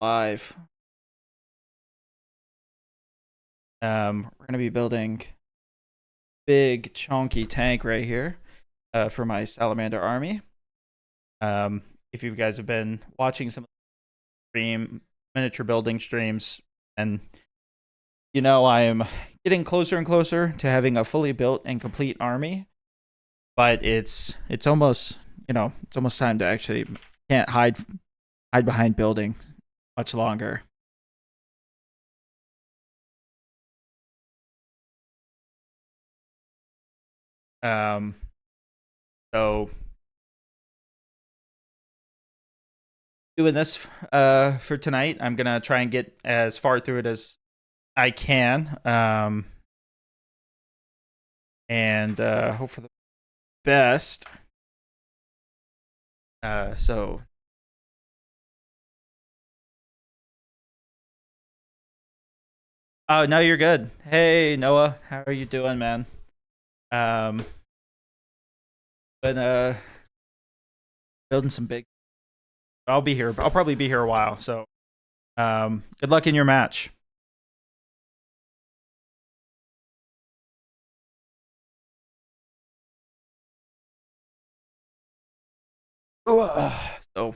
live. We're gonna be building big chonky tank right here for my salamander army. If you guys have been watching some stream miniature building streams, and you know I am getting closer and closer to having a fully built and complete army, but it's almost it's almost time to actually can't hide behind building much longer. Um, so doing this for tonight. I'm gonna try and get as far through it as I can, and hope for the best. So oh no, you're good. Hey Noah, how are you doing, man? Um, been building some big. I'll be here. I'll probably be here a while. So good luck in your match. So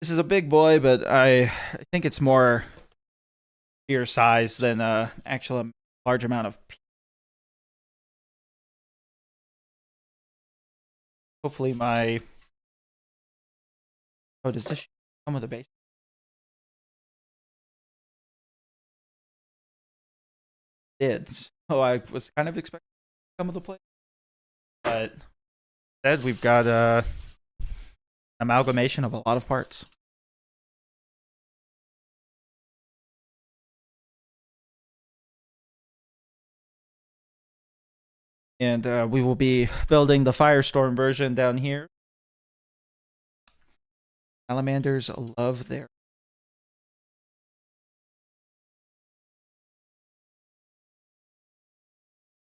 this is a big boy, but I think it's more sheer size than actual large amount of. Hopefully my. Oh, does this come with a base? Did. So I was kind of expecting to come with a play, but instead we've got amalgamation of a lot of parts. And we will be building the Firestorm version down here. Salamanders love their.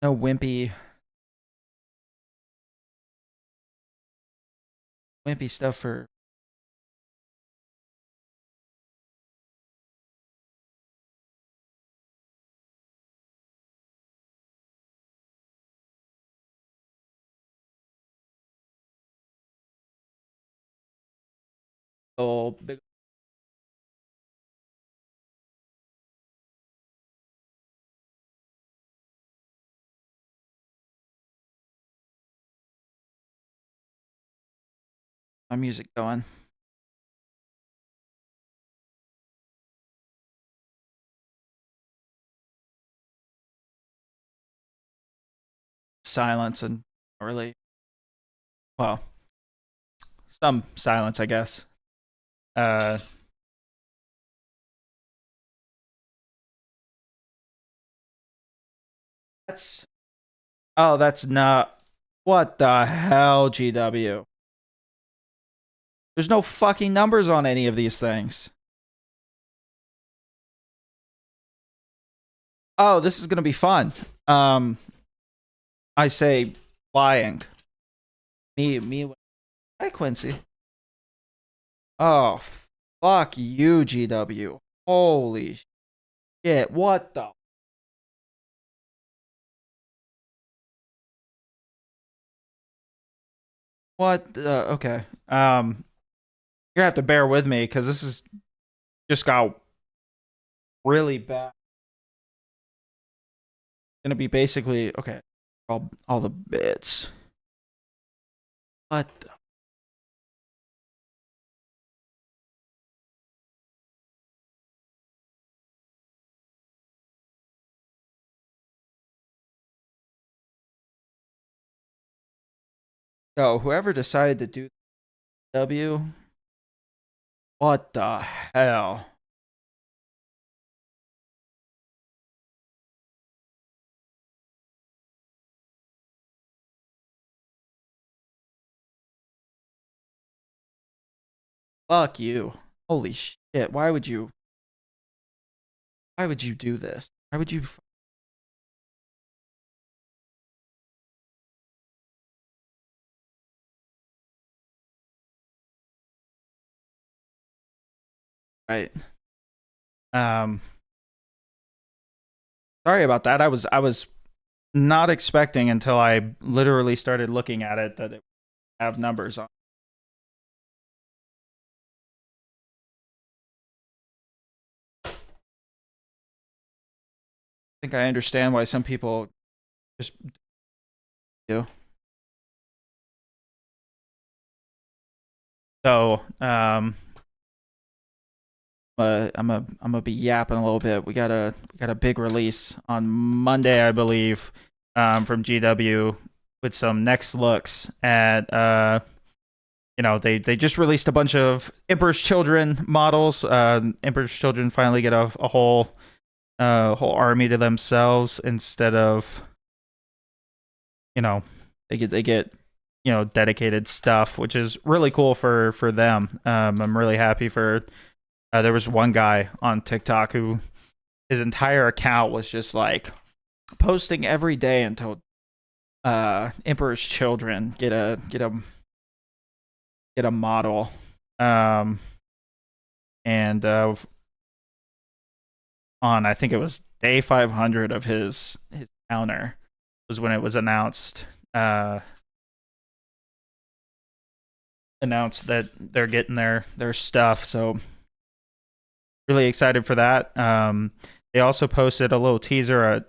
No wimpy stuff for. Oh, big. My music going. Silence and really. Well, some silence, I guess. Uh, that's. Oh, that's not. What the hell, GW? There's no fucking numbers on any of these things. Oh, this is gonna be fun. I say lying. Me. Hi, Quincy. Oh, fuck you, GW. Holy shit! What the? What? Okay. You have to bear with me because this is just got really bad. Gonna be basically okay. All the bits. What? Yo, whoever decided to do W, what the hell? Fuck you. Holy shit. Why would you? Why would you do this? Why would you? Right. Um, Sorry about that. I was not expecting until I literally started looking at it that it would have numbers on. I think I understand why some people just do. So, I'm gonna be yapping a little bit. We got a big release on Monday, I believe, from GW with some next looks at they just released a bunch of Emperor's Children models. Emperor's Children finally get a whole army to themselves instead of you know they get dedicated stuff, which is really cool for them. I'm really happy for. There was one guy on TikTok who his entire account was just like posting every day until Emperor's Children get a model. Um, and on I think it was day 500 of his counter was when it was uh announced that they're getting their stuff. So really excited for that. They also posted a little teaser at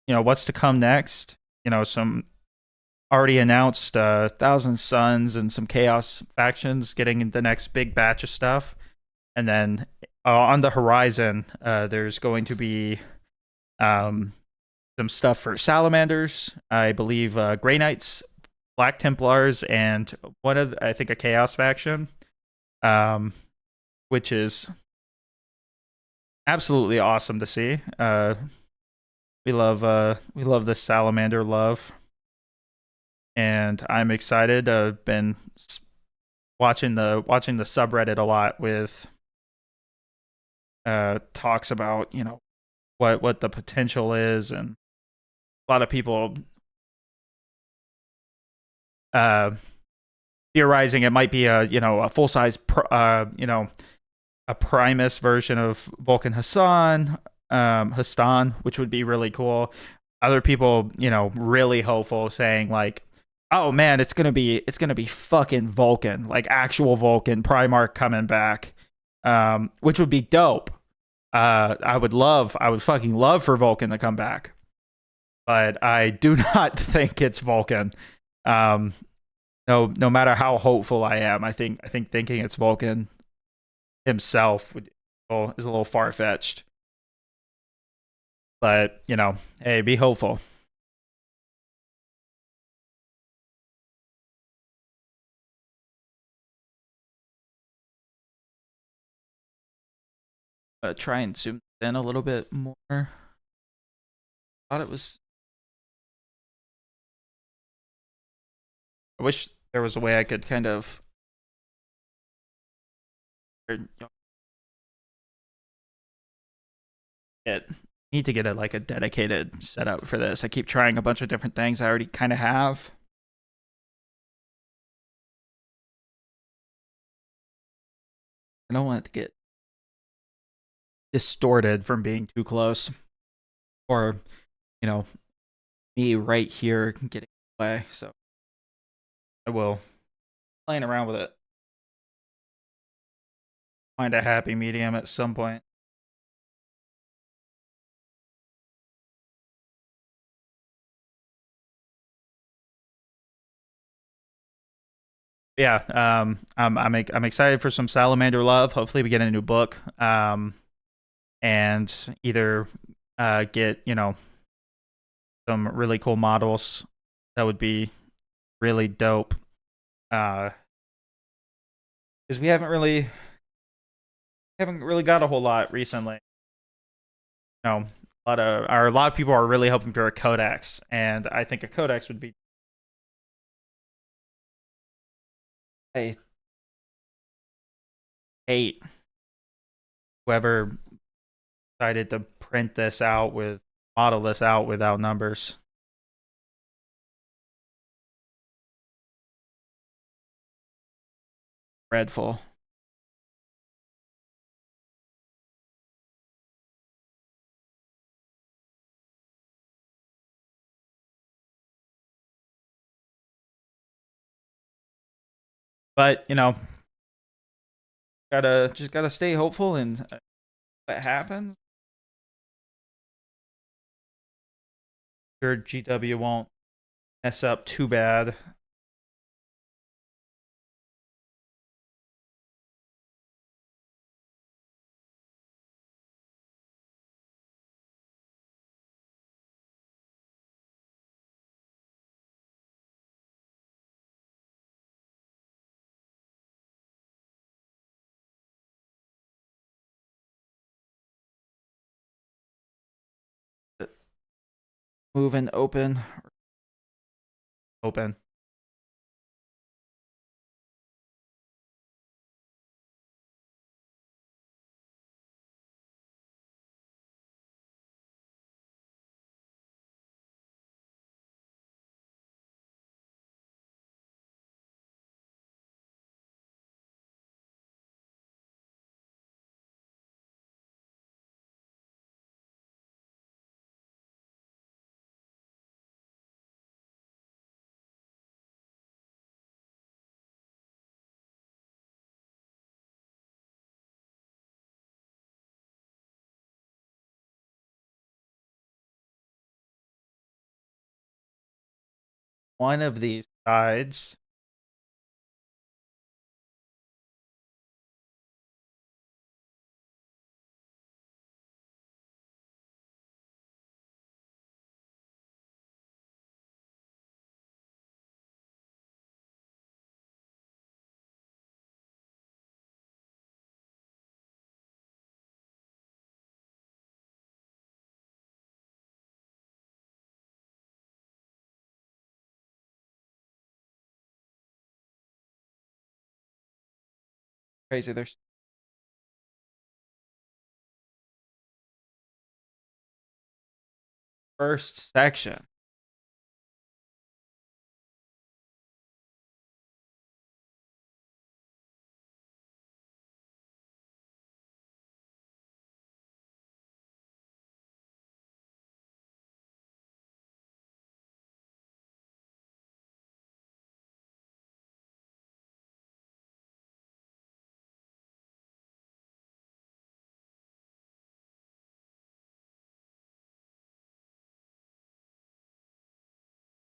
what's to come next. Some already announced Thousand Suns and some Chaos factions getting the next big batch of stuff. And then on the horizon, there's going to be um, some stuff for Salamanders, I believe Grey Knights, Black Templars, and I think a Chaos faction, um, which is absolutely awesome to see. We love the Salamander love, and I'm excited. I've been watching the subreddit a lot with talks about what the potential is, and a lot of people uh, theorizing it might be a full size a Primus version of Vulcan Hassan, which would be really cool. Other people, really hopeful, saying like, "Oh man, it's gonna be fucking Vulcan, like actual Vulcan Primarch coming back," which would be dope. I would fucking love for Vulcan to come back, but I do not think it's Vulcan. Um, no matter how hopeful I am, I think thinking it's Vulcan himself is a little far fetched. But hey, be hopeful. Try and zoom in a little bit more. Thought it was. I wish there was a way I could kind of get need to get a dedicated setup for this. I keep trying a bunch of different things I already kind of have. I don't want it to get distorted from being too close, or you know me right here getting away. So I will playing around with it, find a happy medium at some point. Yeah, I'm excited for some Salamander love. Hopefully, we get a new book, and either get some really cool models. That would be really dope. Because we haven't really got a whole lot recently. A lot of people are really hoping for a codex, and I think a codex would be. I hate whoever decided to model this out without numbers. Dreadful. But you know, gotta stay hopeful and what happens. Sure, GW won't mess up too bad. Moving open. One of these sides. Crazy. There's first section.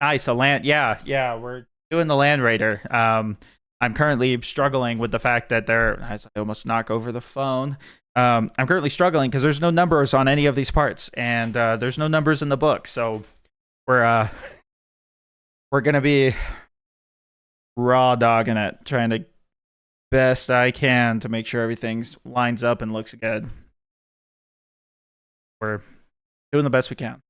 Nice, a land. Yeah, yeah, we're doing the land raider. I'm currently struggling with the fact that I almost knock over the phone. I'm currently struggling because there's no numbers on any of these parts, and there's no numbers in the book. So we're uh, we're gonna be raw dogging it, trying to best I can to make sure everything lines up and looks good. We're doing the best we can.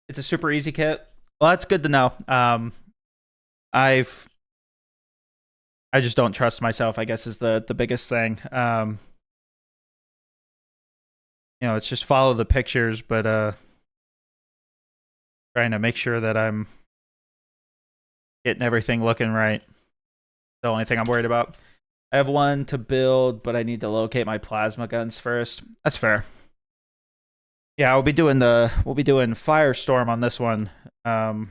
It's a super easy kit. Well, that's good to know. I've I just don't trust myself, I guess, is the biggest thing. It's just follow the pictures, but trying to make sure that I'm getting everything looking right. The only thing I'm worried about. I have one to build, but I need to locate my plasma guns first. That's fair. Yeah, we'll be doing Firestorm on this one. Would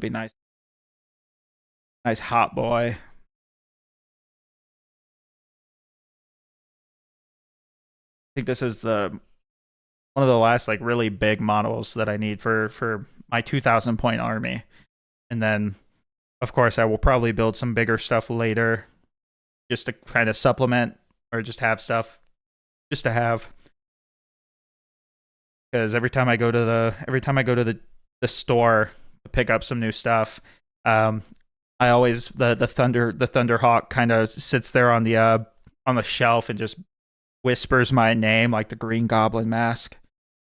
be nice. Nice hot boy. I think this is the one of the last like really big models that I need for my 2,000 point army. And then of course I will probably build some bigger stuff later just to kind of supplement or just have stuff just to have, because every time I go to the store to pick up some new stuff, um I always the Thunderhawk kind of sits there on the shelf and just whispers my name like the Green Goblin mask.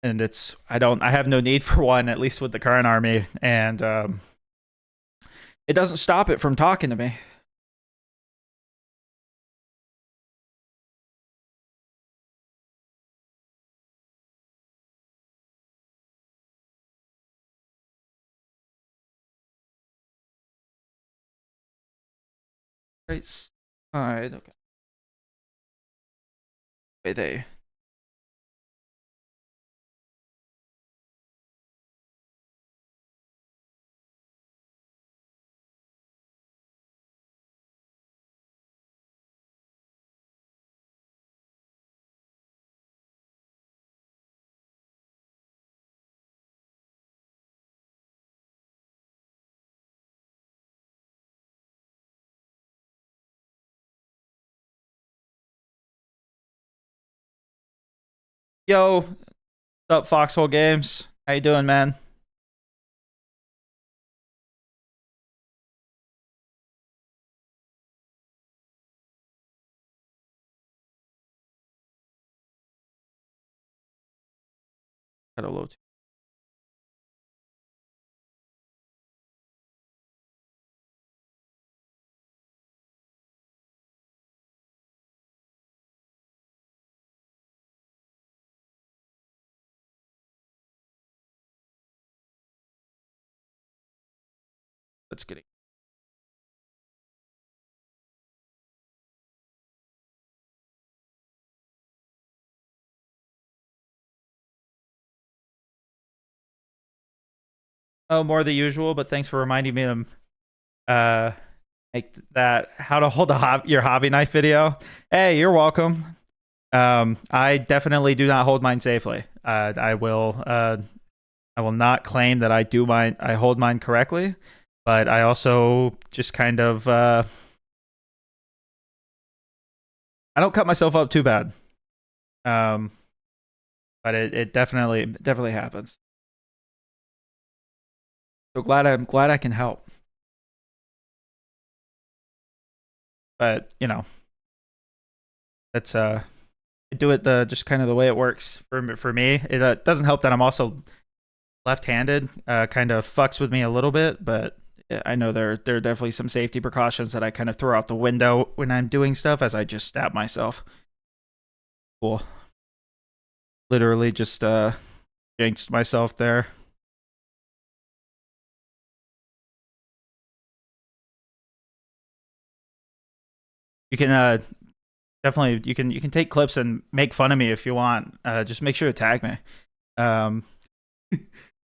And I have no need for one, at least with the current army, and it doesn't stop it from talking to me. right side. Okay. Wait, they. Yo, what's up, Foxhole Games? How you doing, man? Got a low. Let's get it. Oh, more the usual, but thanks for reminding me to uh make that how to hold your hobby knife video. Hey, you're welcome. I definitely do not hold mine safely. I will not claim that I hold mine correctly, but I also just kind of I don't cut myself up too bad. Um, but it definitely happens. So I'm glad I can help. But that's I do it the just kind of the way it works for me. It doesn't help that I'm also left-handed. Kind of fucks with me a little bit, but I know there are definitely some safety precautions that I kind of throw out the window when I'm doing stuff, as I just stab myself. Cool. Literally just jinxed myself there. You can definitely you can take clips and make fun of me if you want. Just make sure to tag me. Um,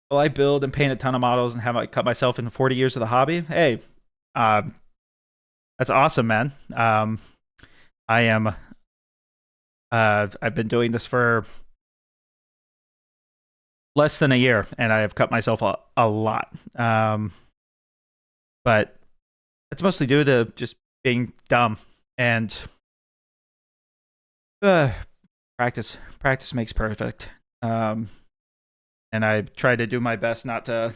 well, I build and paint a ton of models and have I cut myself in 40 years of the hobby. Hey, um, that's awesome, man. I am. I've been doing this for less than a year, and I have cut myself a lot. But it's mostly due to just being dumb and uh, practice makes perfect. Um, and I try to do my best not to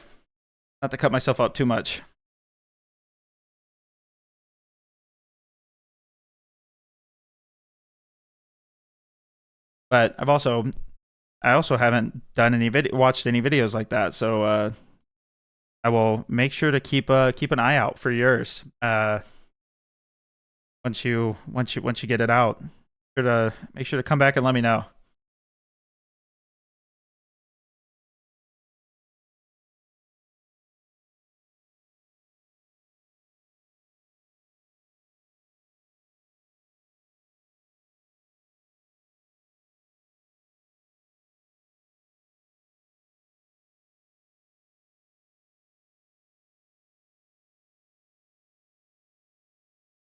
cut myself up too much. But I also haven't done any watched any videos like that, so I will make sure to keep an eye out for yours. Once you get it out, make sure to come back and let me know.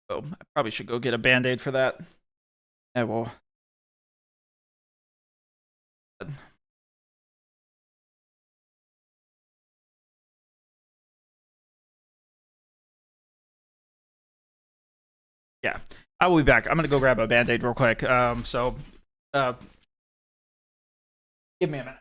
So I probably should go get a band-aid for that. I will. Yeah, I will be back. I'm gonna go grab a band-aid real quick. So uh, give me a minute.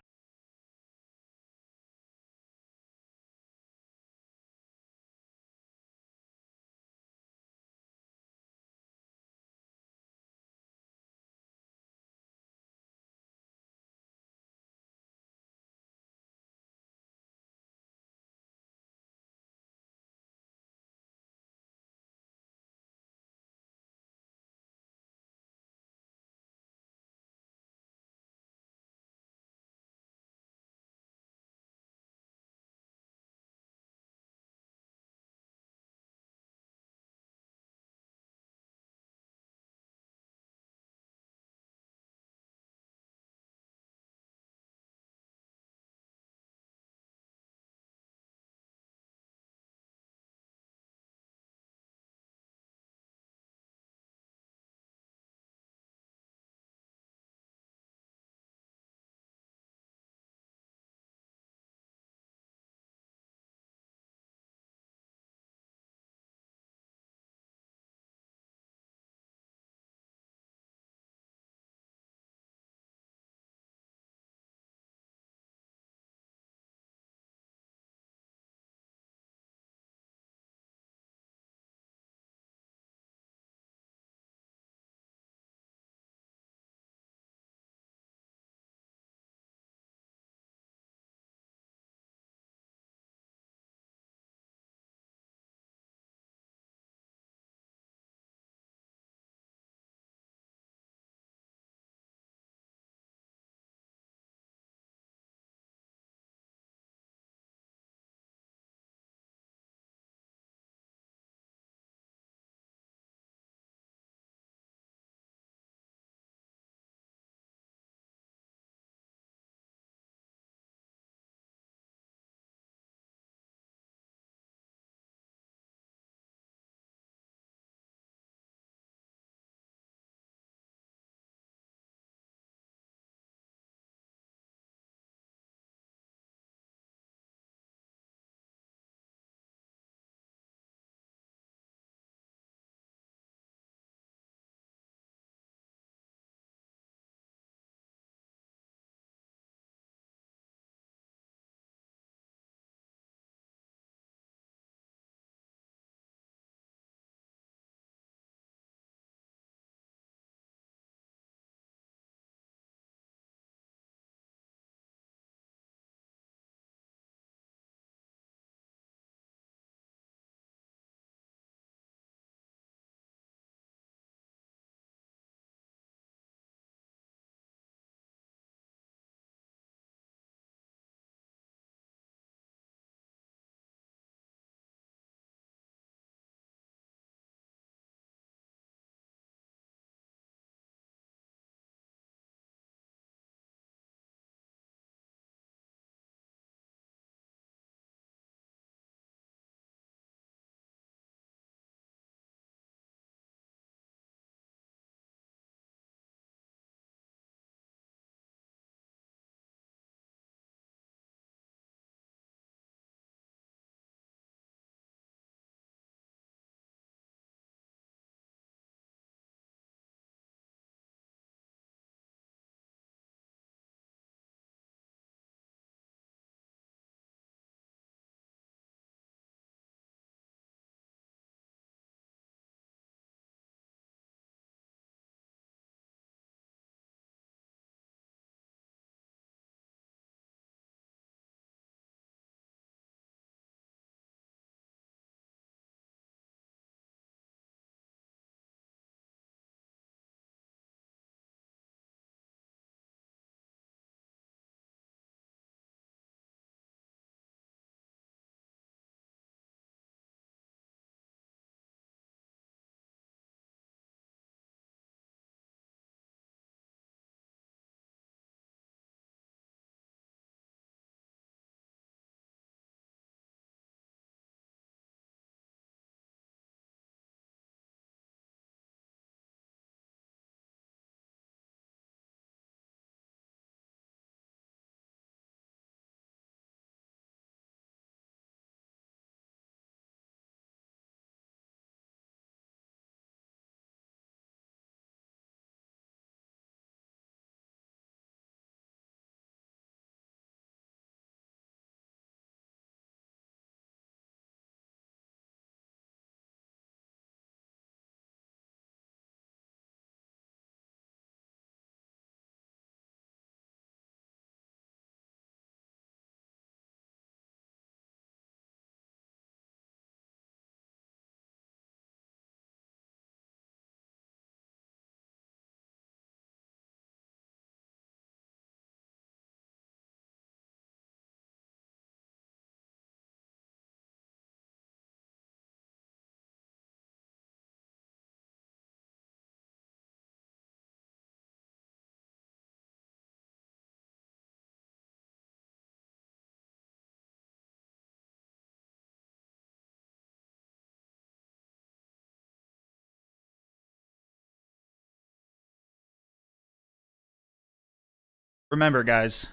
Remember, guys,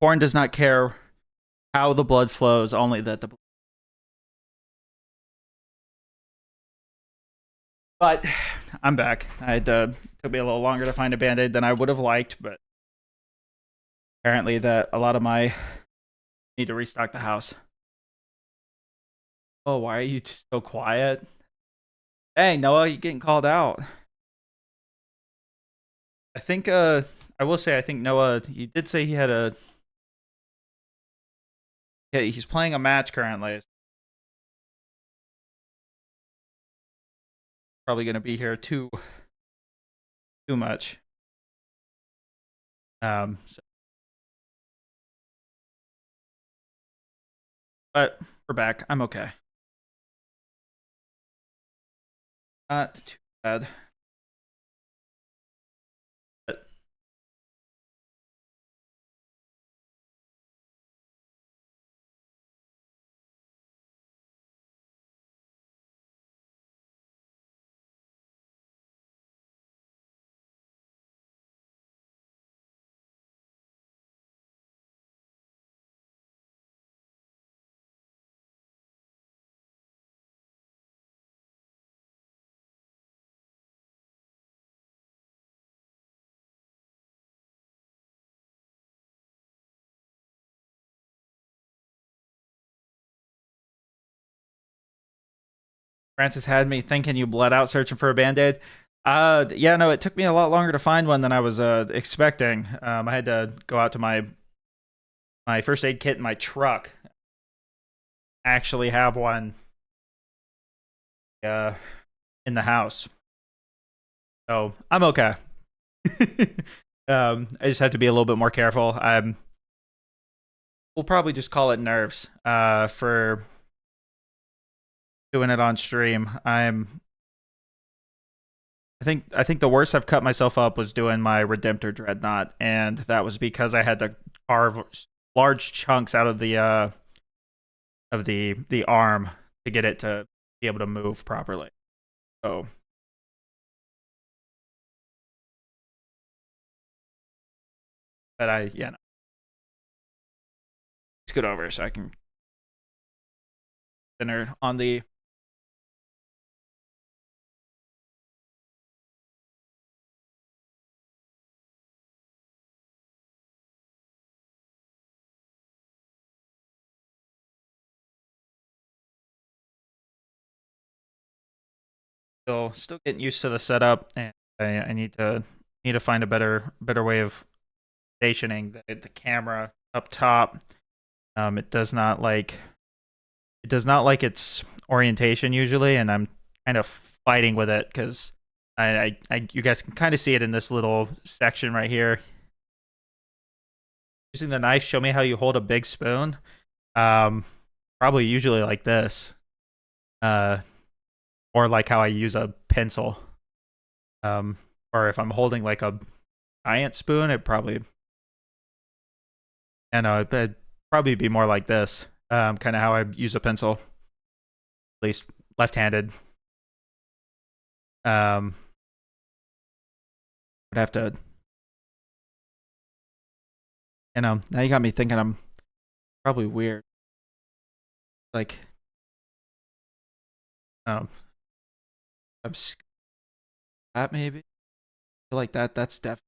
corn does not care how the blood flows, only that the. But I'm back. Took me a little longer to find a band-aid than I would have liked, but apparently that a lot of my need to restock the house. Oh, why are you so quiet? Hey, Noah, you getting called out. I think I will say I think Noah he did say he had a yeah, he's playing a match currently. Probably gonna be here too much. So, but we're back. I'm okay. Not too bad. But Francis had me thinking you bled out searching for a band-aid. Yeah, no, it took me a lot longer to find one than I was expecting. I had to go out to my first aid kit in my truck. Actually have one uh in the house. So I'm okay. I just have to be a little bit more careful. We'll probably just call it nerves for doing it on stream. I think the worst I've cut myself up was doing my Redemptor Dreadnought, and that was because I had to carve large chunks out of the arm to get it to be able to move properly. So but no. Scoot over so I can center on the. Still getting used to the setup, and I need to find a better way of stationing the camera up top. It does not like its orientation usually, and I'm kind of fighting with it because you guys can kind of see it in this little section right here. Using the knife, show me how you hold a big spoon. Um, Probably usually like this, uh, or like how I use a pencil. Um, or if I'm holding like a giant spoon, it'd probably be more like this. Kind of how I use a pencil, at least left-handed. Would have to, now you got me thinking I'm probably weird. Like, um, I'm that maybe. I feel like that's definitely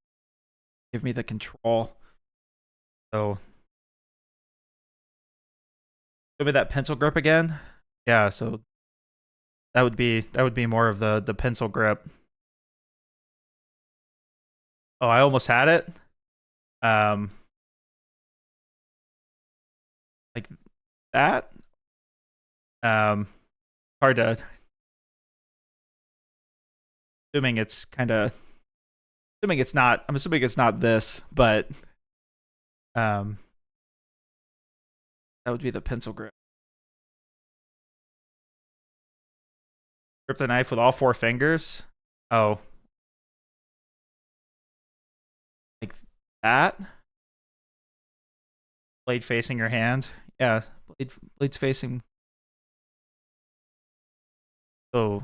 give me the control. So, give me that pencil grip again. Yeah, so that would be more of the pencil grip. Oh, I almost had it. Um, like that. Um, Hard to assuming it's kind of assuming it's not. I'm assuming it's not this, but um, that would be the pencil grip. Grip the knife with all four fingers. Oh, like that. Blade facing your hand. Yeah, blade's facing. Oh,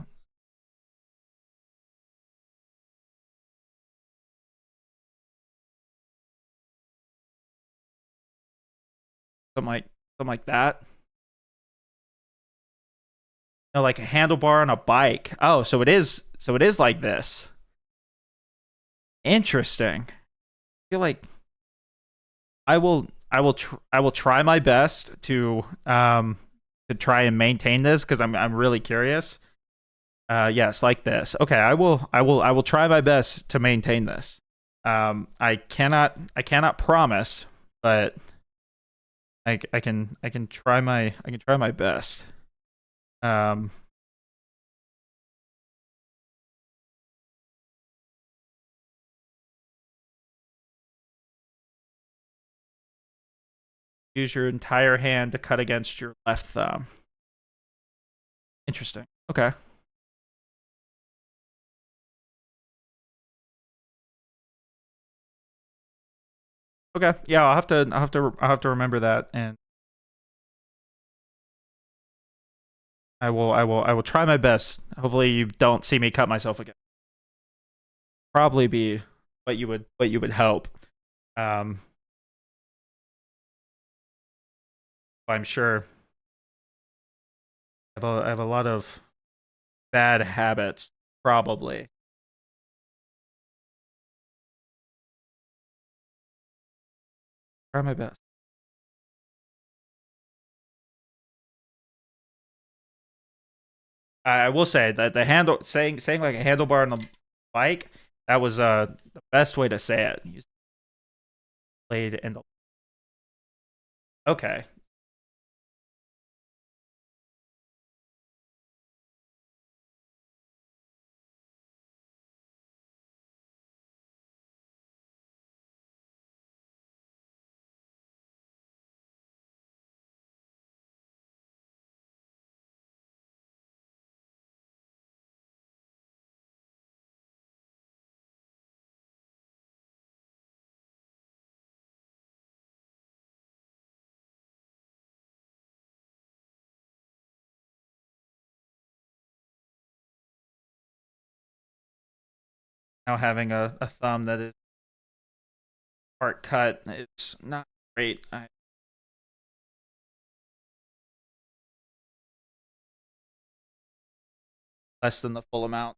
something like that. No, like a handlebar on a bike. Oh, so it is. So it is like this. Interesting. I feel like I will try my best to try and maintain this because I'm really curious. Yes, like this. Okay, I will try my best to maintain this. I cannot promise, but I can try my best. Um, Use your entire hand to cut against your left thumb. Interesting. Okay. Okay. Yeah, I'll have to remember that, and I will try my best. Hopefully you don't see me cut myself again. Probably be what you would hope. Um, I'm sure I have a lot of bad habits. Probably try my best. I will say that the handle saying like a handlebar on a bike, that was the best way to say it. You played in the okay. Now having a thumb that is part cut, it's not great. Less than the full amount.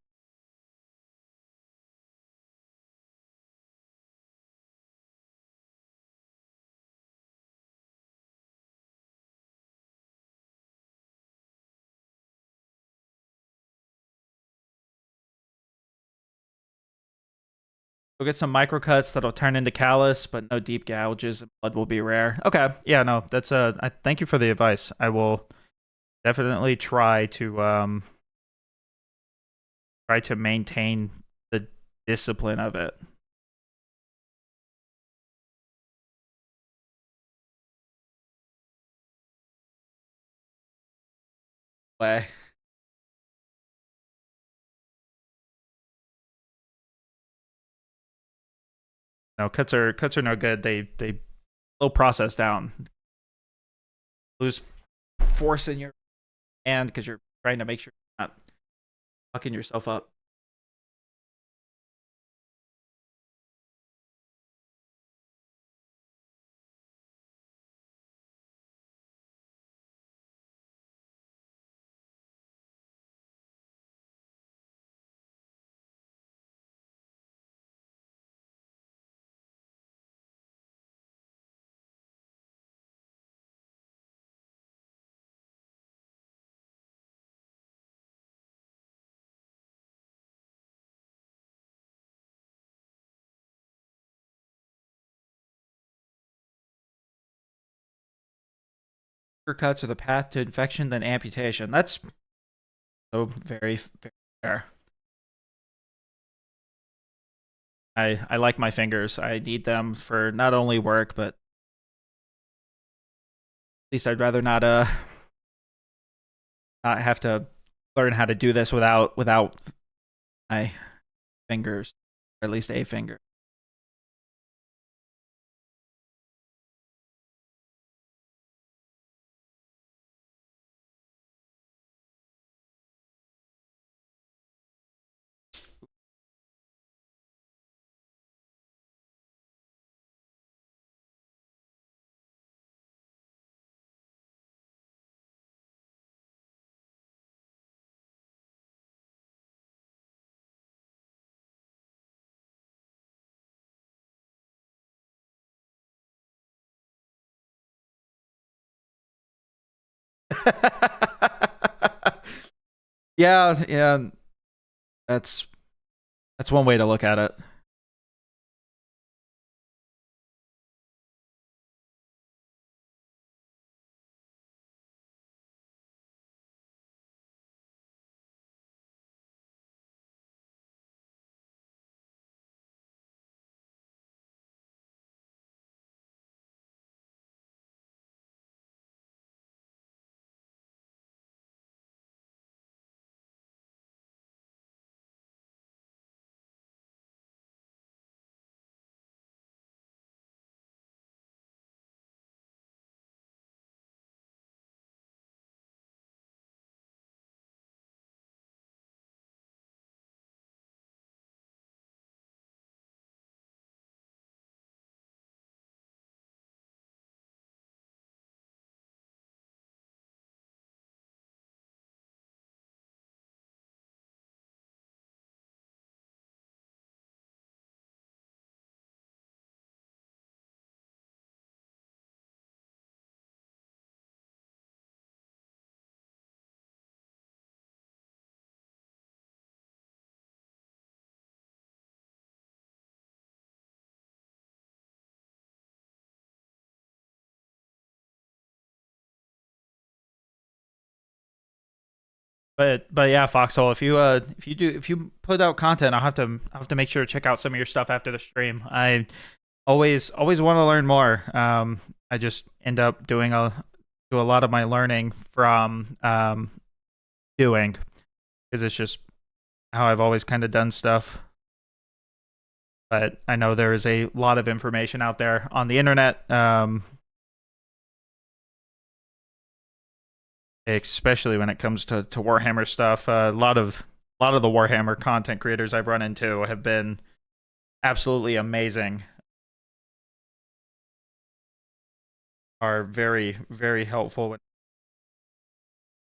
We'll get some microcuts that'll turn into callus, but no deep gouges. Blood will be rare. Okay, yeah, no, that's I thank you for the advice. I will definitely try to maintain the discipline of it. Way. No, cuts are no good. They slow process down. Lose force in your hand because you're trying to make sure you're not fucking yourself up. Cuts are the path to infection, then amputation. That's so very fair. I like my fingers. I need them for not only work, but at least I'd rather not have to learn how to do this without my fingers, or at least a finger. Yeah, yeah, that's that's one way to look at it. But yeah, Foxhole, if you put out content, I'll have to make sure to check out some of your stuff after the stream. I always want to learn more. I just end up do a lot of my learning from doing, because it's just how I've always kind of done stuff. But I know there is a lot of information out there on the internet, especially when it comes to Warhammer stuff. A lot of the Warhammer content creators I've run into have been absolutely amazing. Are very helpful when it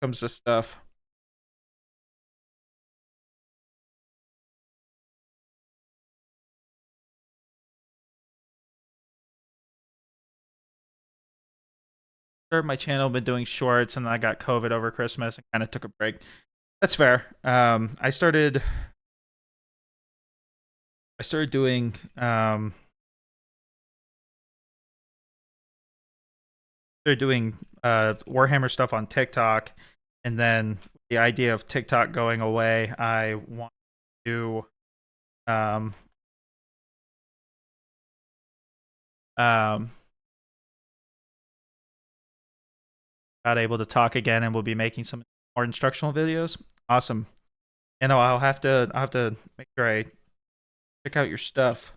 comes to stuff. Started my channel, been doing shorts, and then I got COVID over Christmas and kind of took a break. That's fair. I started doing Warhammer stuff on TikTok, and then the idea of TikTok going away, I want to um um got able to talk again, and we'll be making some more instructional videos. Awesome. You know, I'll have to make sure I check out your stuff.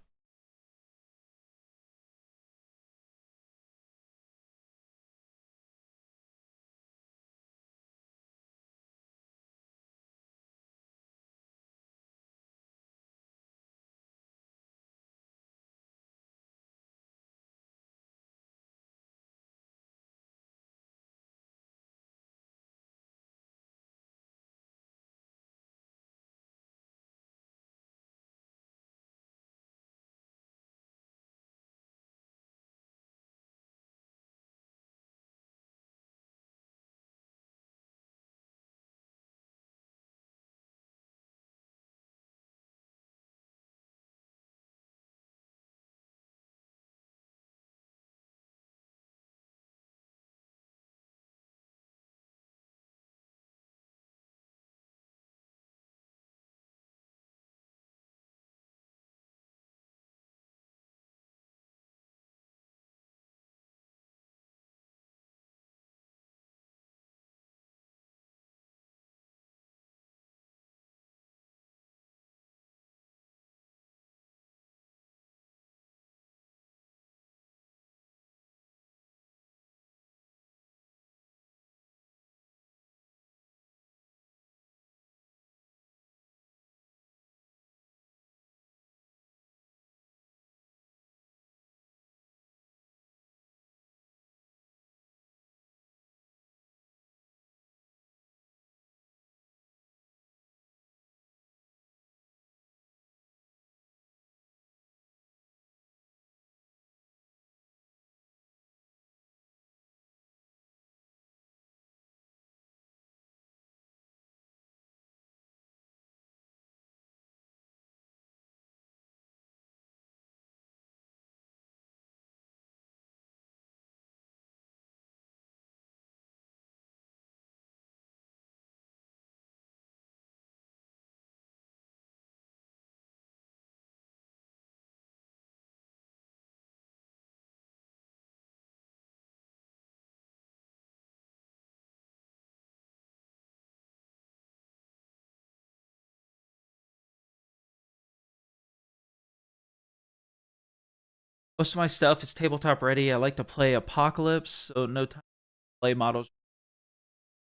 most of my stuff is tabletop ready. I like to play Apocalypse, so no time to play models.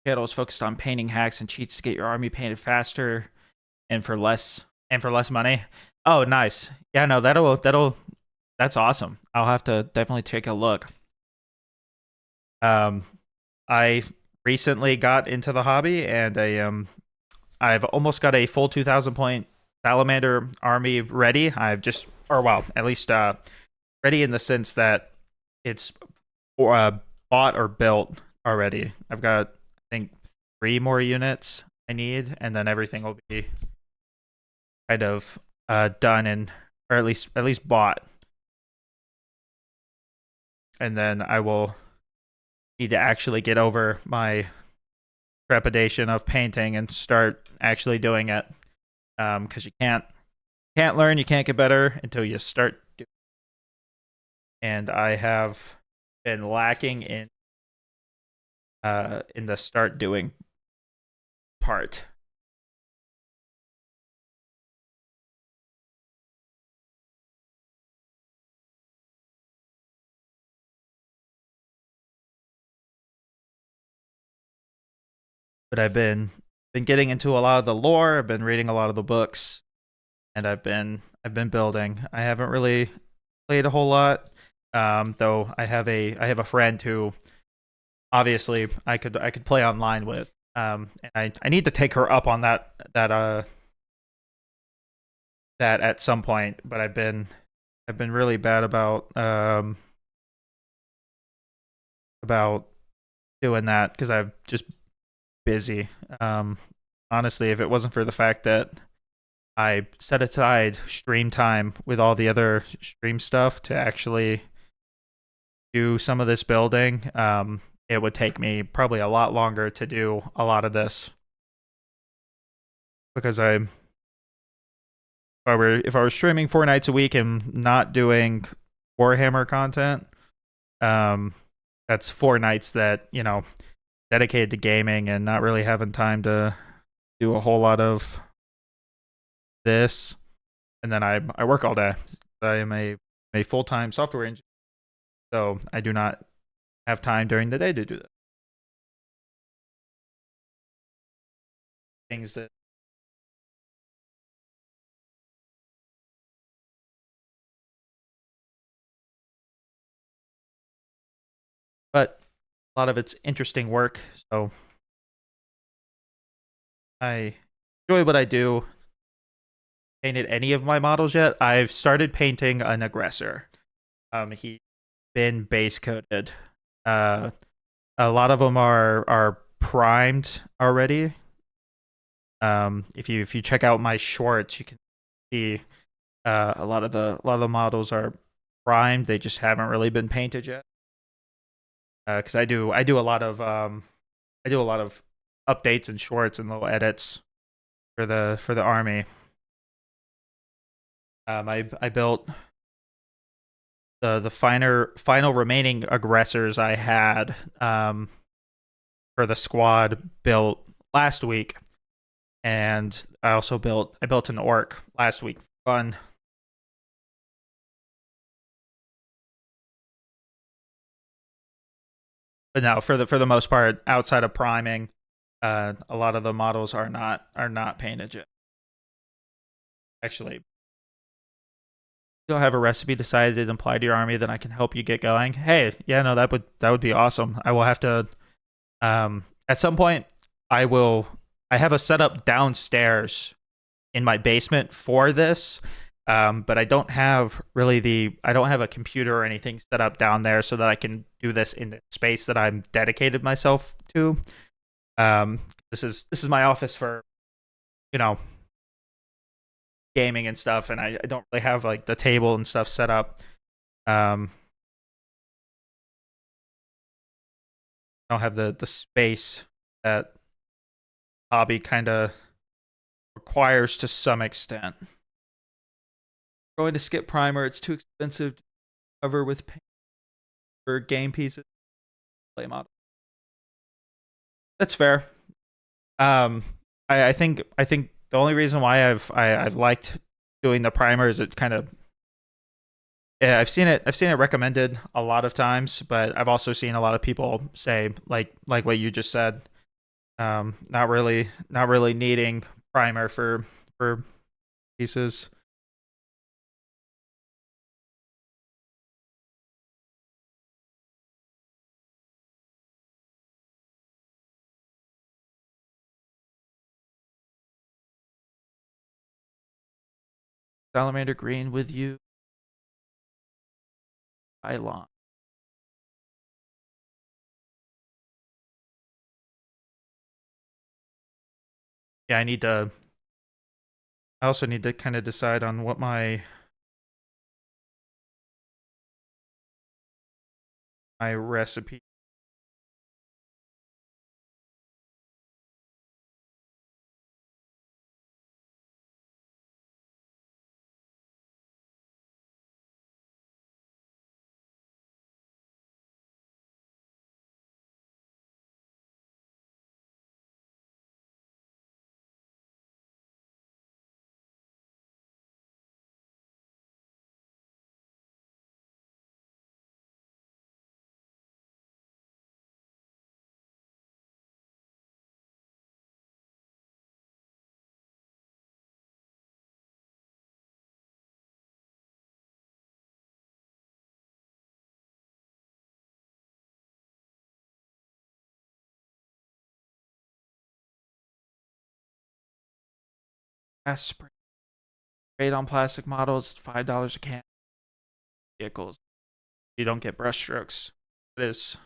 Channel is focused on painting hacks and cheats to get your army painted faster and for less money. Oh, nice. Yeah, no, that's awesome. I'll have to definitely take a look. I recently got into the hobby, and I've almost got a full 2,000 point salamander army ready. At least ready in the sense that it's bought or built already. I've got, I think, 3 more units I need, and then everything will be kind of done and or at least bought. And then I will need to actually get over my trepidation of painting and start actually doing it. Because you can't learn, you can't get better until you start doing it. And I have been lacking in the start doing part. But I've been getting into a lot of the lore. I've been reading a lot of the books, and I've been building. I haven't really played a whole lot, though. I have a friend who obviously I could play online with. And I need to take her up on that at some point. But I've been really bad about doing that because I've just busy. Honestly, if it wasn't for the fact that I set aside stream time with all the other stream stuff to actually do some of this building, it would take me probably a lot longer to do a lot of this. Because if I were streaming 4 nights a week and not doing Warhammer content, that's 4 nights that, dedicated to gaming and not really having time to do a whole lot of this. And then I work all day. I am a full-time software engineer, so I do not have time during the day to do that. Things that but a lot of it's interesting work, so I enjoy what I do. Painted any of my models yet? I've started painting an aggressor. He's been base coated. A lot of them are primed already. If you check out my shorts, you can see a lot of the models are primed. They just haven't really been painted yet. Because I do a lot of updates and shorts and little edits for the army. I built the final remaining aggressors I had for the squad built last week, and I also built an orc last week for fun. But no, for the most part, outside of priming, a lot of the models are not painted yet. Actually, if you don't have a recipe decided and apply to your army, then I can help you get going. Hey, yeah, no, that would be awesome. I will have to at some point I have a setup downstairs in my basement for this. But I don't have a computer or anything set up down there so that I can do this in the space that I'm dedicated myself to. This is my office for, gaming and stuff, and I don't really have like the table and stuff set up. I don't have the space that hobby kind of requires to some extent. Going to skip primer. It's too expensive to cover with paint for game pieces. Play model. That's fair. I think the only reason why I've liked doing the primer is it kind of Yeah, I've seen it recommended a lot of times, but I've also seen a lot of people say like what you just said. Not really needing primer for pieces. Salamander green with you, pylon. Yeah, I need to. I also need to kind of decide on what my recipe. Gas spray sprayed on plastic models. $5 a can. Vehicles. You don't get brush strokes. It is.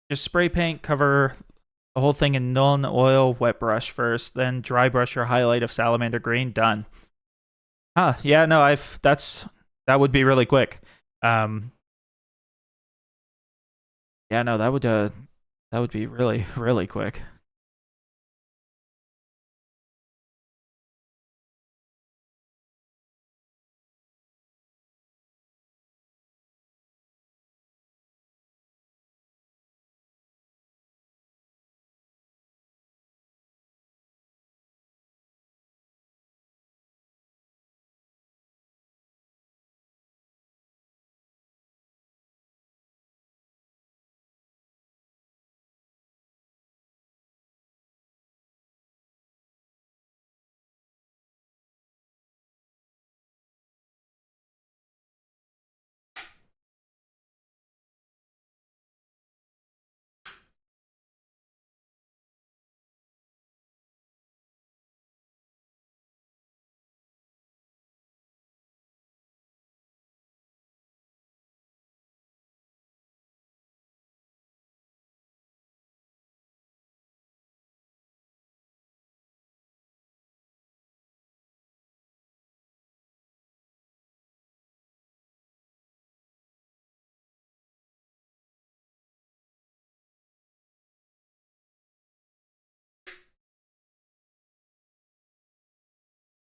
Just spray paint, cover the whole thing in non oil, wet brush first, then dry brush your highlight of salamander green. Done. Huh? Yeah, no, that would be really quick. Um, yeah, no, that would be really really quick.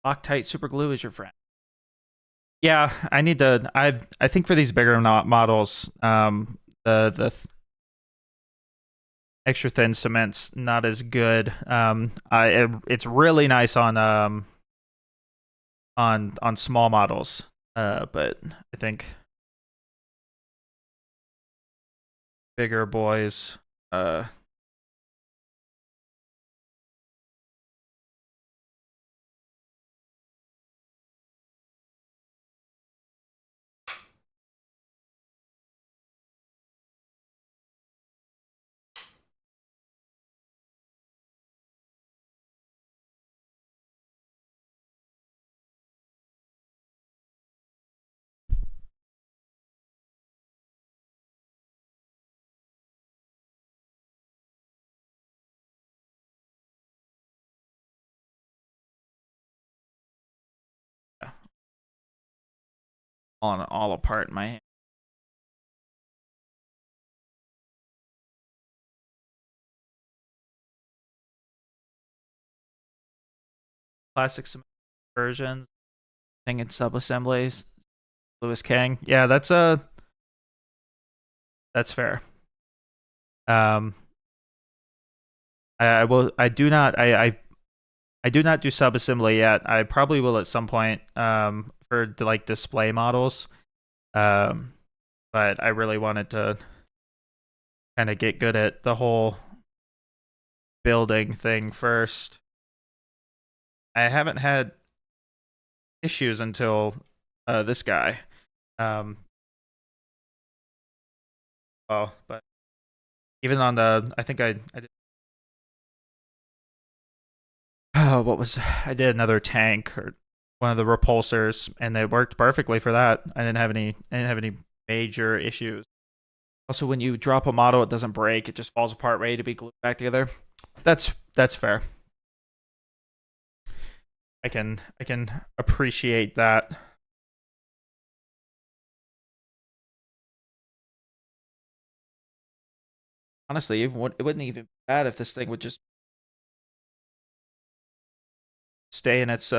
Loctite super glue is your friend. Yeah, I need to. I think for these bigger models, the extra thin cement's not as good. It's really nice on small models. But I think bigger boys. Uh, falling all apart in my hand. Classic cement versions. Thing in sub assemblies. Lewis King. Yeah, that's fair. Um, I will. I do not. I do not do subassembly yet. I probably will at some point. For like display models. Um, but I really wanted to kind of get good at the whole building thing first. I haven't had issues until this guy. Um, well, but even on the, I think I did. Oh, what was I did another tank or one of the repulsors, and it worked perfectly for that. I didn't have any major issues. Also, when you drop a model, it doesn't break; it just falls apart, ready to be glued back together. That's fair. I can appreciate that. Honestly, it wouldn't even be bad if this thing would just stay in its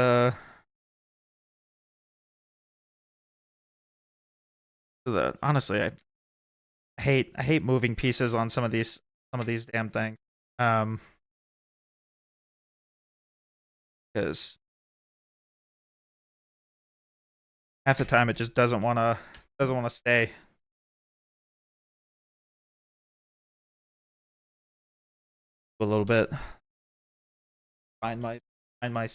honestly, I hate moving pieces on some of these damn things. Um, because half the time it just doesn't wanna stay a little bit. Find my find my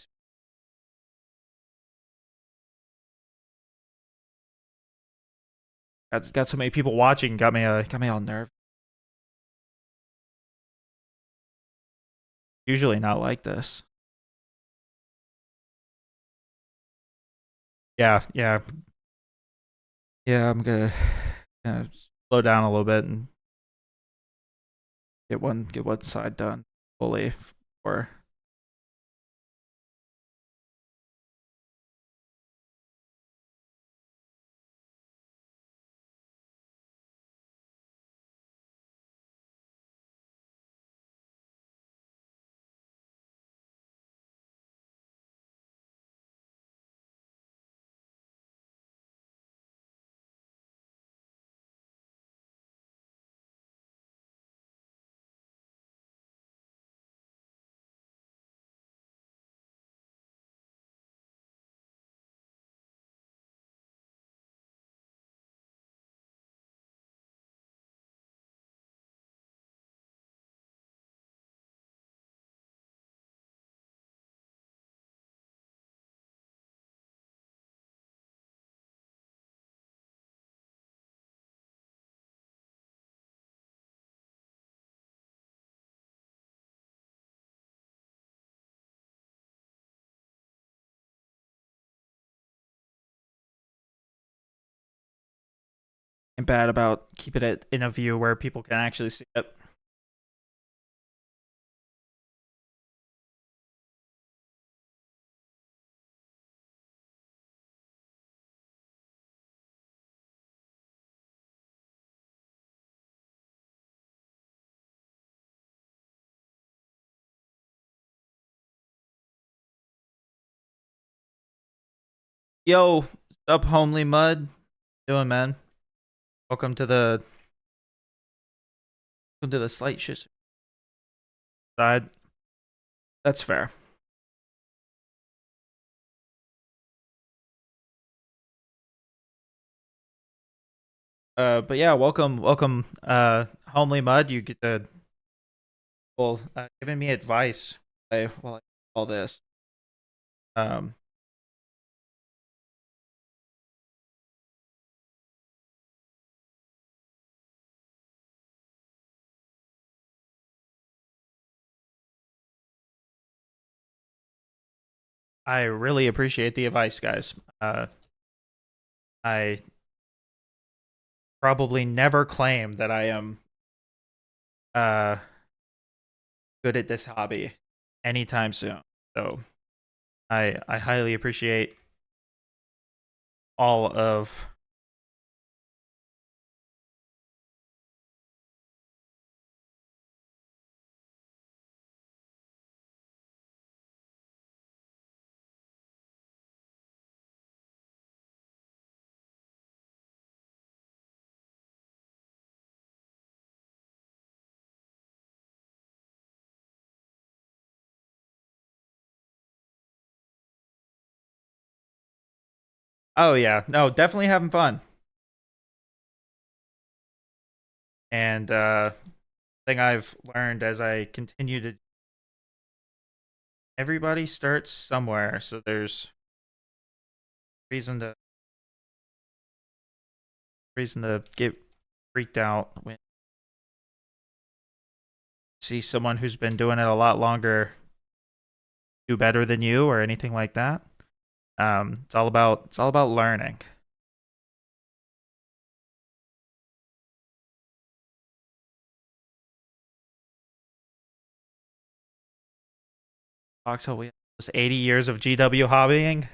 got so many people watching, got me all nervous. Usually not like this. Yeah, yeah, yeah. I'm gonna kind of slow down a little bit and get one side done fully. Or I'm bad about keeping it in a view where people can actually see it. Yo, Up, homely mud? Doing, man? Welcome to the slight shit side. That's fair. But yeah, welcome, homely mud. You get the giving me advice while I do all this. Um, I really appreciate the advice, guys. I probably never claim that I am uh good at this hobby anytime soon. So I highly appreciate all of. Oh yeah, no, definitely having fun. And thing I've learned as I continue to, everybody starts somewhere, so there's reason to get freaked out when you see someone who's been doing it a lot longer do better than you or anything like that. It's all about learning. Foxhole, we was 80 years of GW hobbying.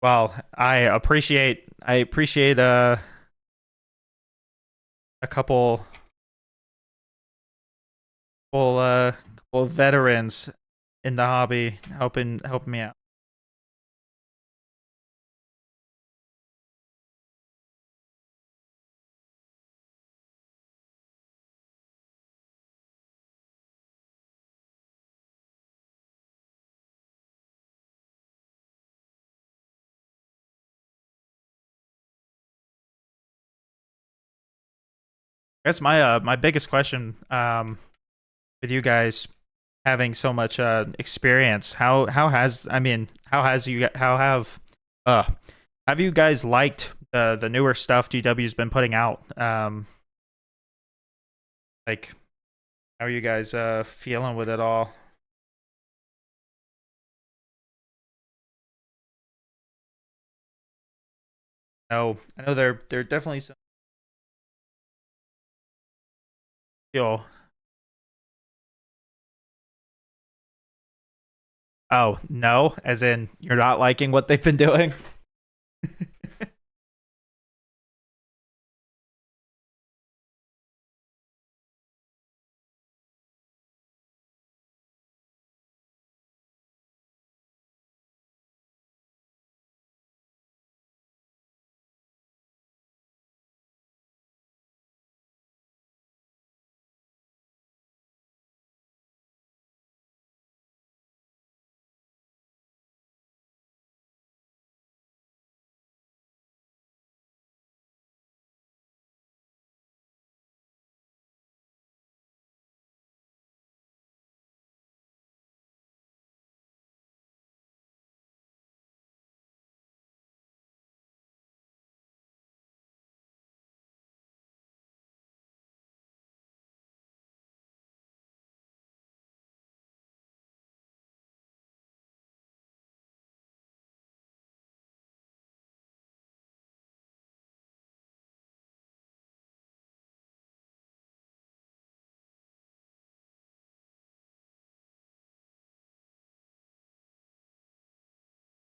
Well, I appreciate a couple of veterans in the hobby helping me out. I guess my biggest question with you guys having so much experience, uh have you guys liked the newer stuff GW's been putting out? Like how are you guys feeling with it all? No, I know there definitely some feel. Oh, no, as in you're not liking what they've been doing?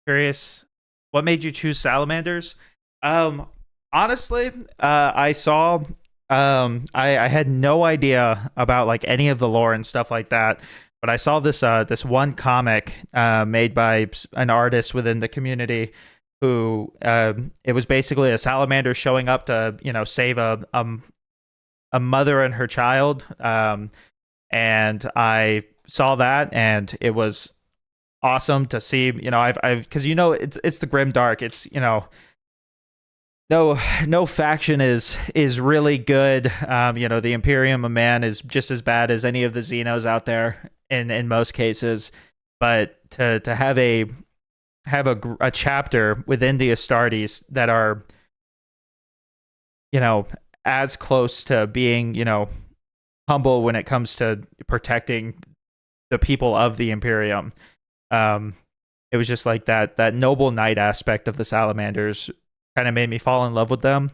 Curious, what made you choose salamanders? Um, honestly, I saw. I had no idea about like any of the lore and stuff like that, but I saw this one comic made by an artist within the community, who it was basically a salamander showing up to save a mother and her child. And I saw that, and it was awesome to see. I've because it's the grim dark. It's no faction is really good. The Imperium of Man is just as bad as any of the Xenos out there in most cases. But to have a chapter within the Astartes that are as close to being humble when it comes to protecting the people of the Imperium. It was just like that noble knight aspect of the Salamanders kind of made me fall in love with them.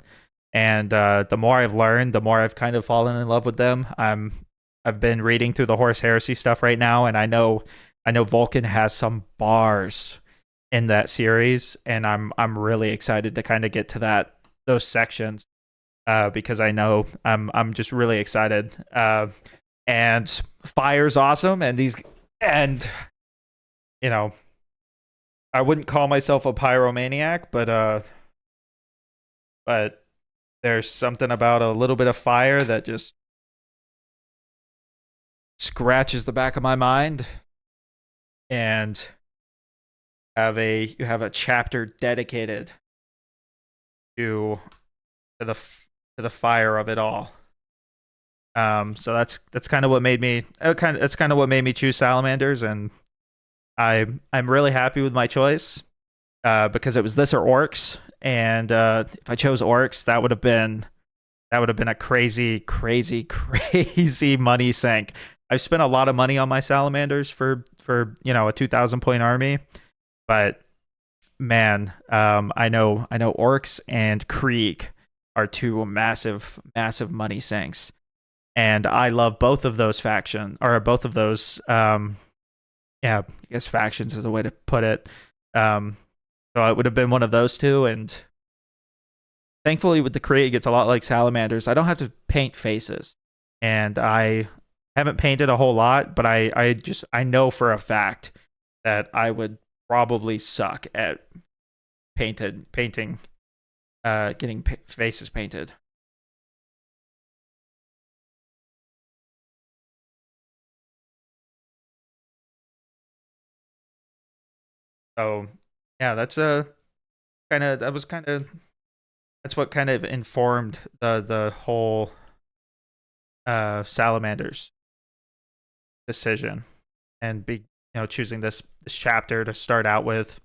And the more I've learned, the more I've kind of fallen in love with them. I've been reading through the Horus Heresy stuff right now, and I know Vulcan has some bars in that series, and I'm really excited to kind of get to those sections because I know I'm just really excited. And fire's awesome, and I wouldn't call myself a pyromaniac, but there's something about a little bit of fire that just scratches the back of my mind. And you have a chapter dedicated to the fire of it all. So that's kind of what made me choose salamanders, and I'm really happy with my choice because it was this or orcs. And if I chose orcs, that would have been a crazy, crazy, crazy money sink. I've spent a lot of money on my salamanders for a 2,000 point army, but man, I know orcs and Krieg are two massive money sinks, and I love both of those both of those I guess factions is a way to put it. So it would have been one of those two, and thankfully with the Krieg, it's a lot like salamanders. I don't have to paint faces, and I haven't painted a whole lot, but I know for a fact that I would probably suck at painting getting faces painted. So yeah, that's what kind of informed the whole salamanders decision, and choosing this chapter to start out with.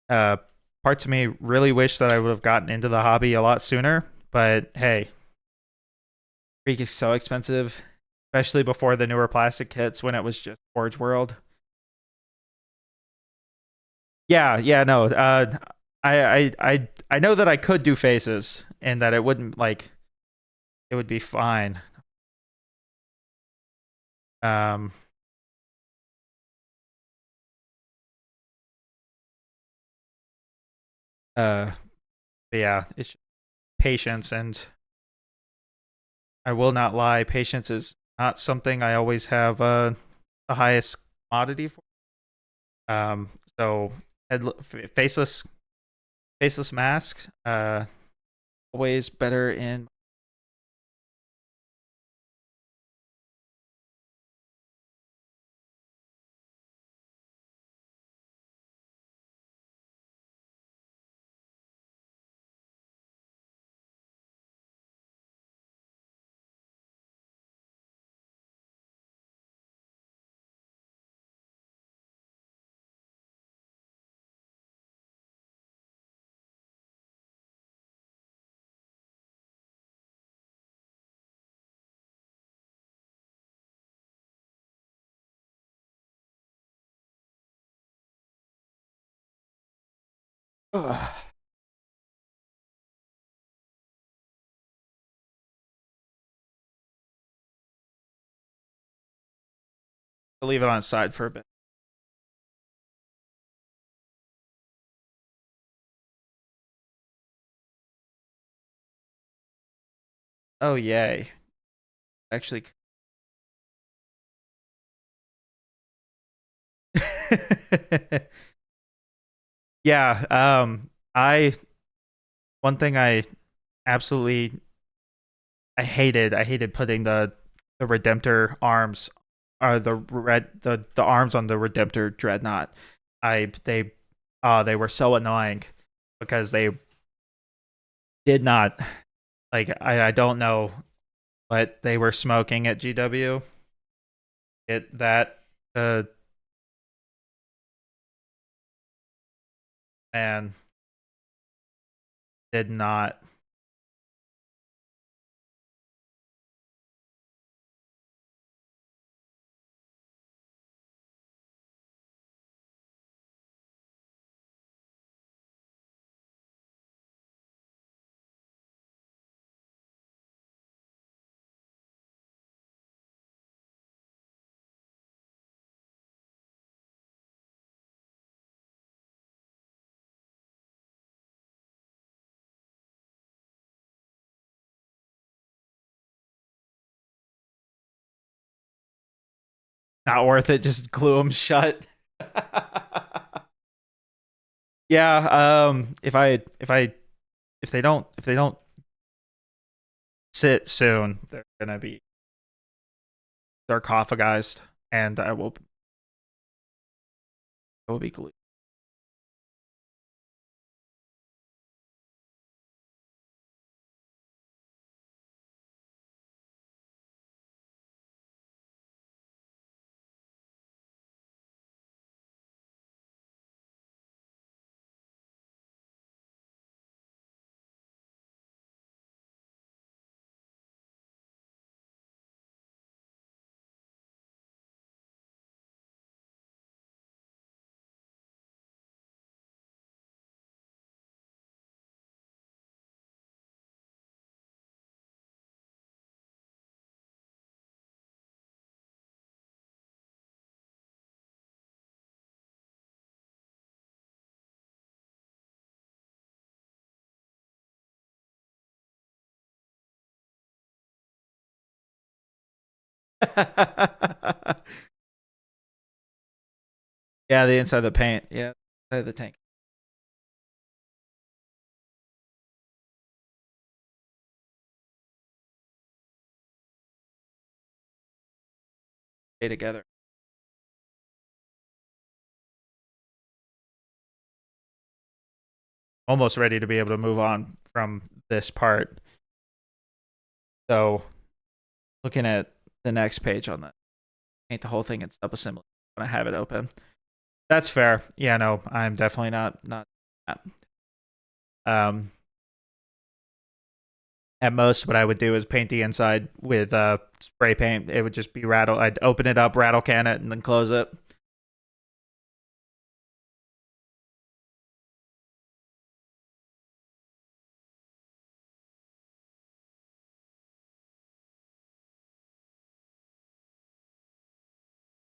Parts of me really wish that I would have gotten into the hobby a lot sooner, but hey, Greek is so expensive, especially before the newer plastic kits when it was just Forge World. Yeah, no. I know that I could do faces and that it wouldn't it would be fine. Um, uh, but yeah, it's patience, and I will not lie, patience is not something I always have the highest commodity for. So faceless mask, always better in. Ugh. I'll leave it on its side for a bit. Oh yay! Actually, Yeah, I one thing I absolutely I hated putting the Redemptor arms the arms on the Redemptor Dreadnought. I they were so annoying because they did not like I don't know what they were smoking at GW. It that man did not. Not worth it. Just glue them shut. Yeah. If they don't sit soon, they're gonna be sarcophagized, and I will be glued. Yeah, the inside of the paint. Yeah, inside of the tank. Stay together. Almost ready to be able to move on from this part. So, looking at the next page on that, paint the whole thing in subassembly. When I have it open. That's fair. Yeah, no, I'm definitely not. Um, at most, what I would do is paint the inside with spray paint. It would just be rattle. I'd open it up, rattle can it, and then close it.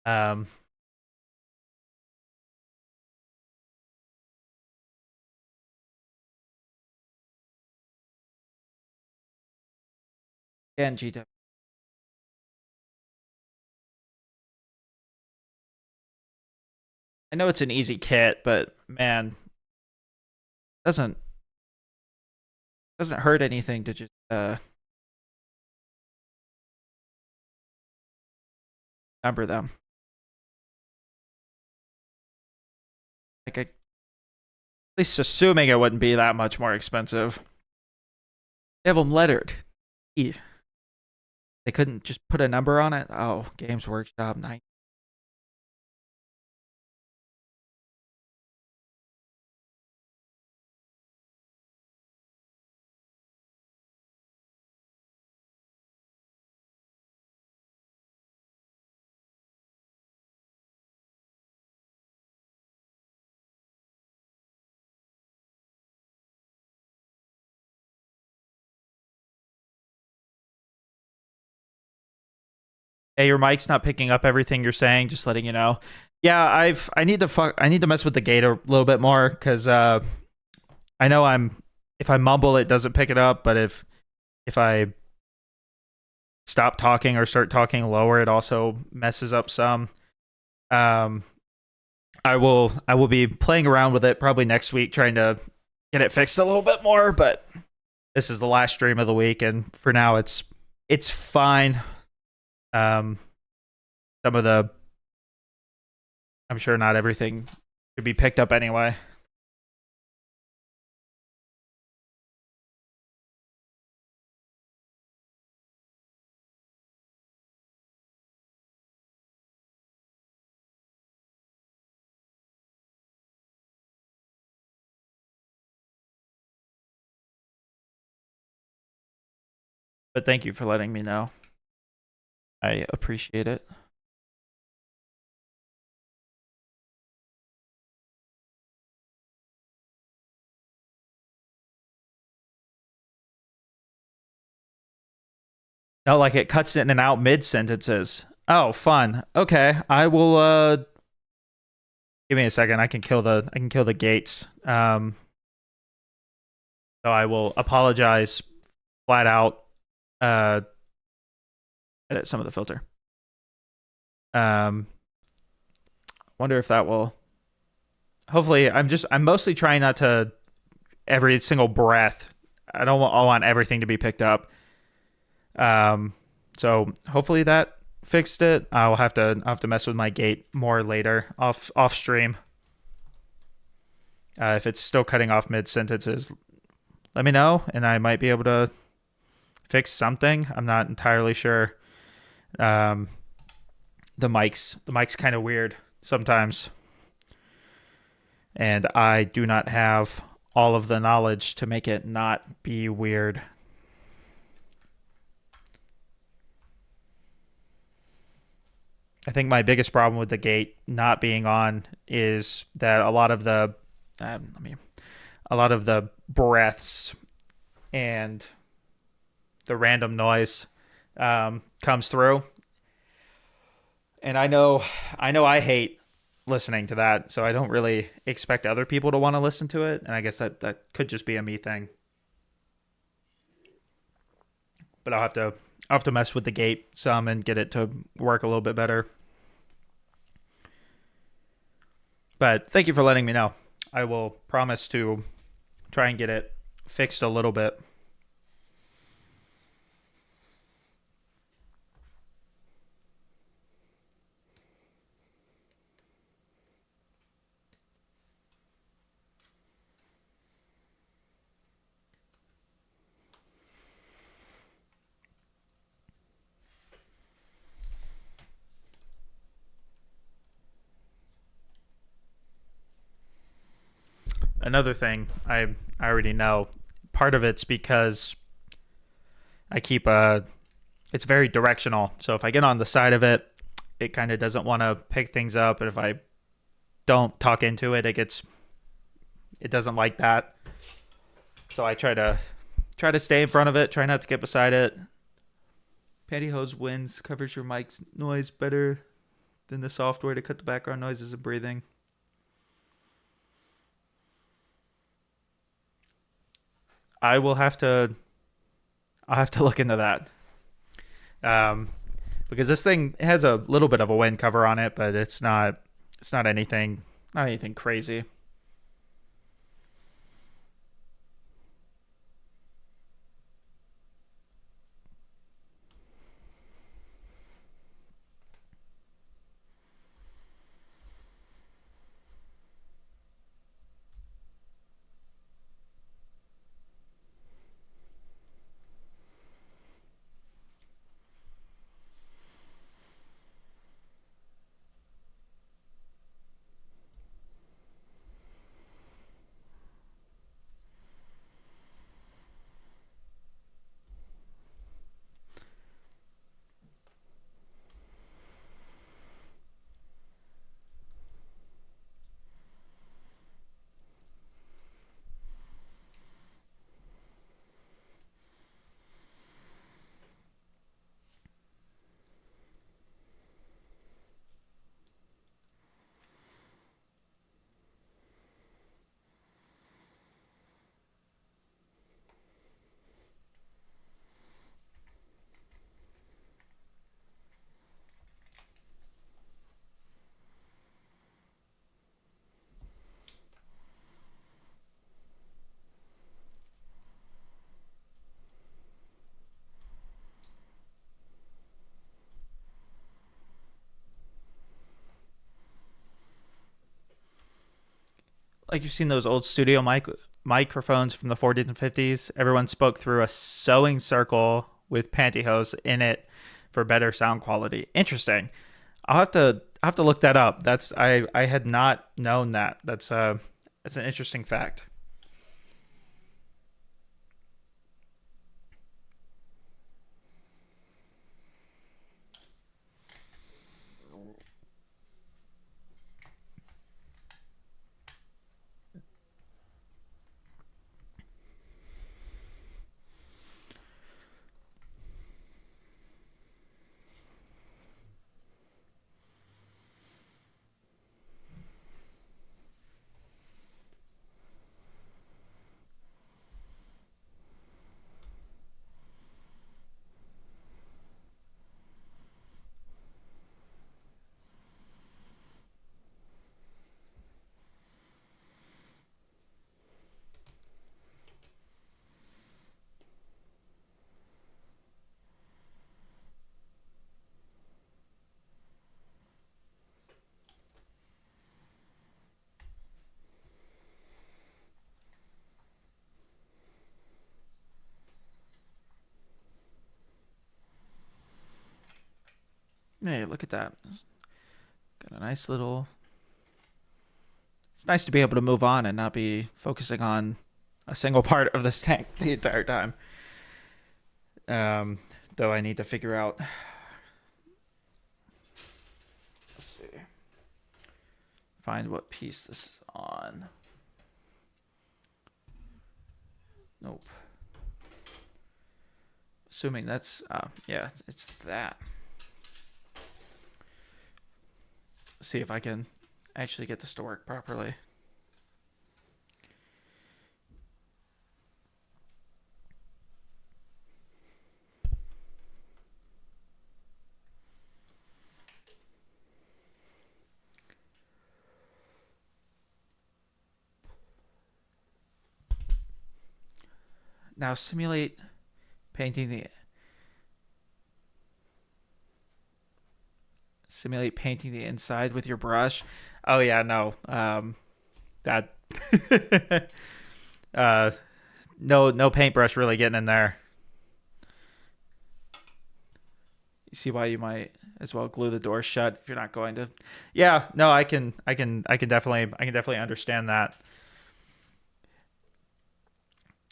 Um, and GW. I know it's an easy kit, but man, doesn't doesn't hurt anything to just number them. Like at least assuming it wouldn't be that much more expensive. They have them lettered. They couldn't just put a number on it. Oh, Games Workshop, nice. Hey, your mic's not picking up everything you're saying. Just letting you know. Yeah, I need to mess with the gate a little bit more because I know if I mumble it doesn't pick it up, but if I stop talking or start talking lower, it also messes up some. Um, I will be playing around with it probably next week, trying to get it fixed a little bit more. But this is the last stream of the week, and for now, it's fine. Some of the I'm sure not everything could be picked up anyway. But thank you for letting me know. I appreciate it. No, like it cuts in and out mid sentences. Oh, fun. Okay, I will. Give me a second. I can kill the gates. So I will apologize flat out. Edit some of the filter. Wonder if that will. Hopefully, I'm mostly trying not to every single breath. I don't want everything to be picked up. So hopefully that fixed it. I'll have to mess with my gate more later off stream. If it's still cutting off mid sentences, let me know, and I might be able to fix something. I'm not entirely sure. The mic's kind of weird sometimes, and I do not have all of the knowledge to make it not be weird. I think my biggest problem with the gate not being on is that a lot of the breaths and the random noise comes through, and I know I hate listening to that, so I don't really expect other people to want to listen to it, and I guess that could just be a me thing. But I'll have to mess with the gate some and get it to work a little bit better. But thank you for letting me know. I will promise to try and get it fixed a little bit. Another thing I already know, part of it's because I keep it's very directional. So if I get on the side of it, it kind of doesn't want to pick things up, and if I don't talk into it, it doesn't like that. So I try to stay in front of it, try not to get beside it. Pantyhose wins, covers your mic's noise better than the software to cut the background noises and breathing. I'll have to look into that. Because this thing has a little bit of a wind cover on it, but it's not anything crazy. like you've seen those old studio microphones from the 40s and 50s. Everyone spoke through a sewing circle with pantyhose in it for better sound quality. Interesting. I'll have to look that up. I had not known that. That's an interesting fact. Hey, look at that. Got a nice little. It's nice to be able to move on and not be focusing on a single part of this tank the entire time. Um, though I need to figure out. Let's see. Find what piece this is on. Nope. Assuming that's yeah, it's that. See if I can actually get this to work properly. Now painting the simulate painting the inside with your brush. Oh yeah, no. That no paintbrush really getting in there. You see why you might as well glue the door shut if you're not going to. Yeah, no, I can definitely understand that.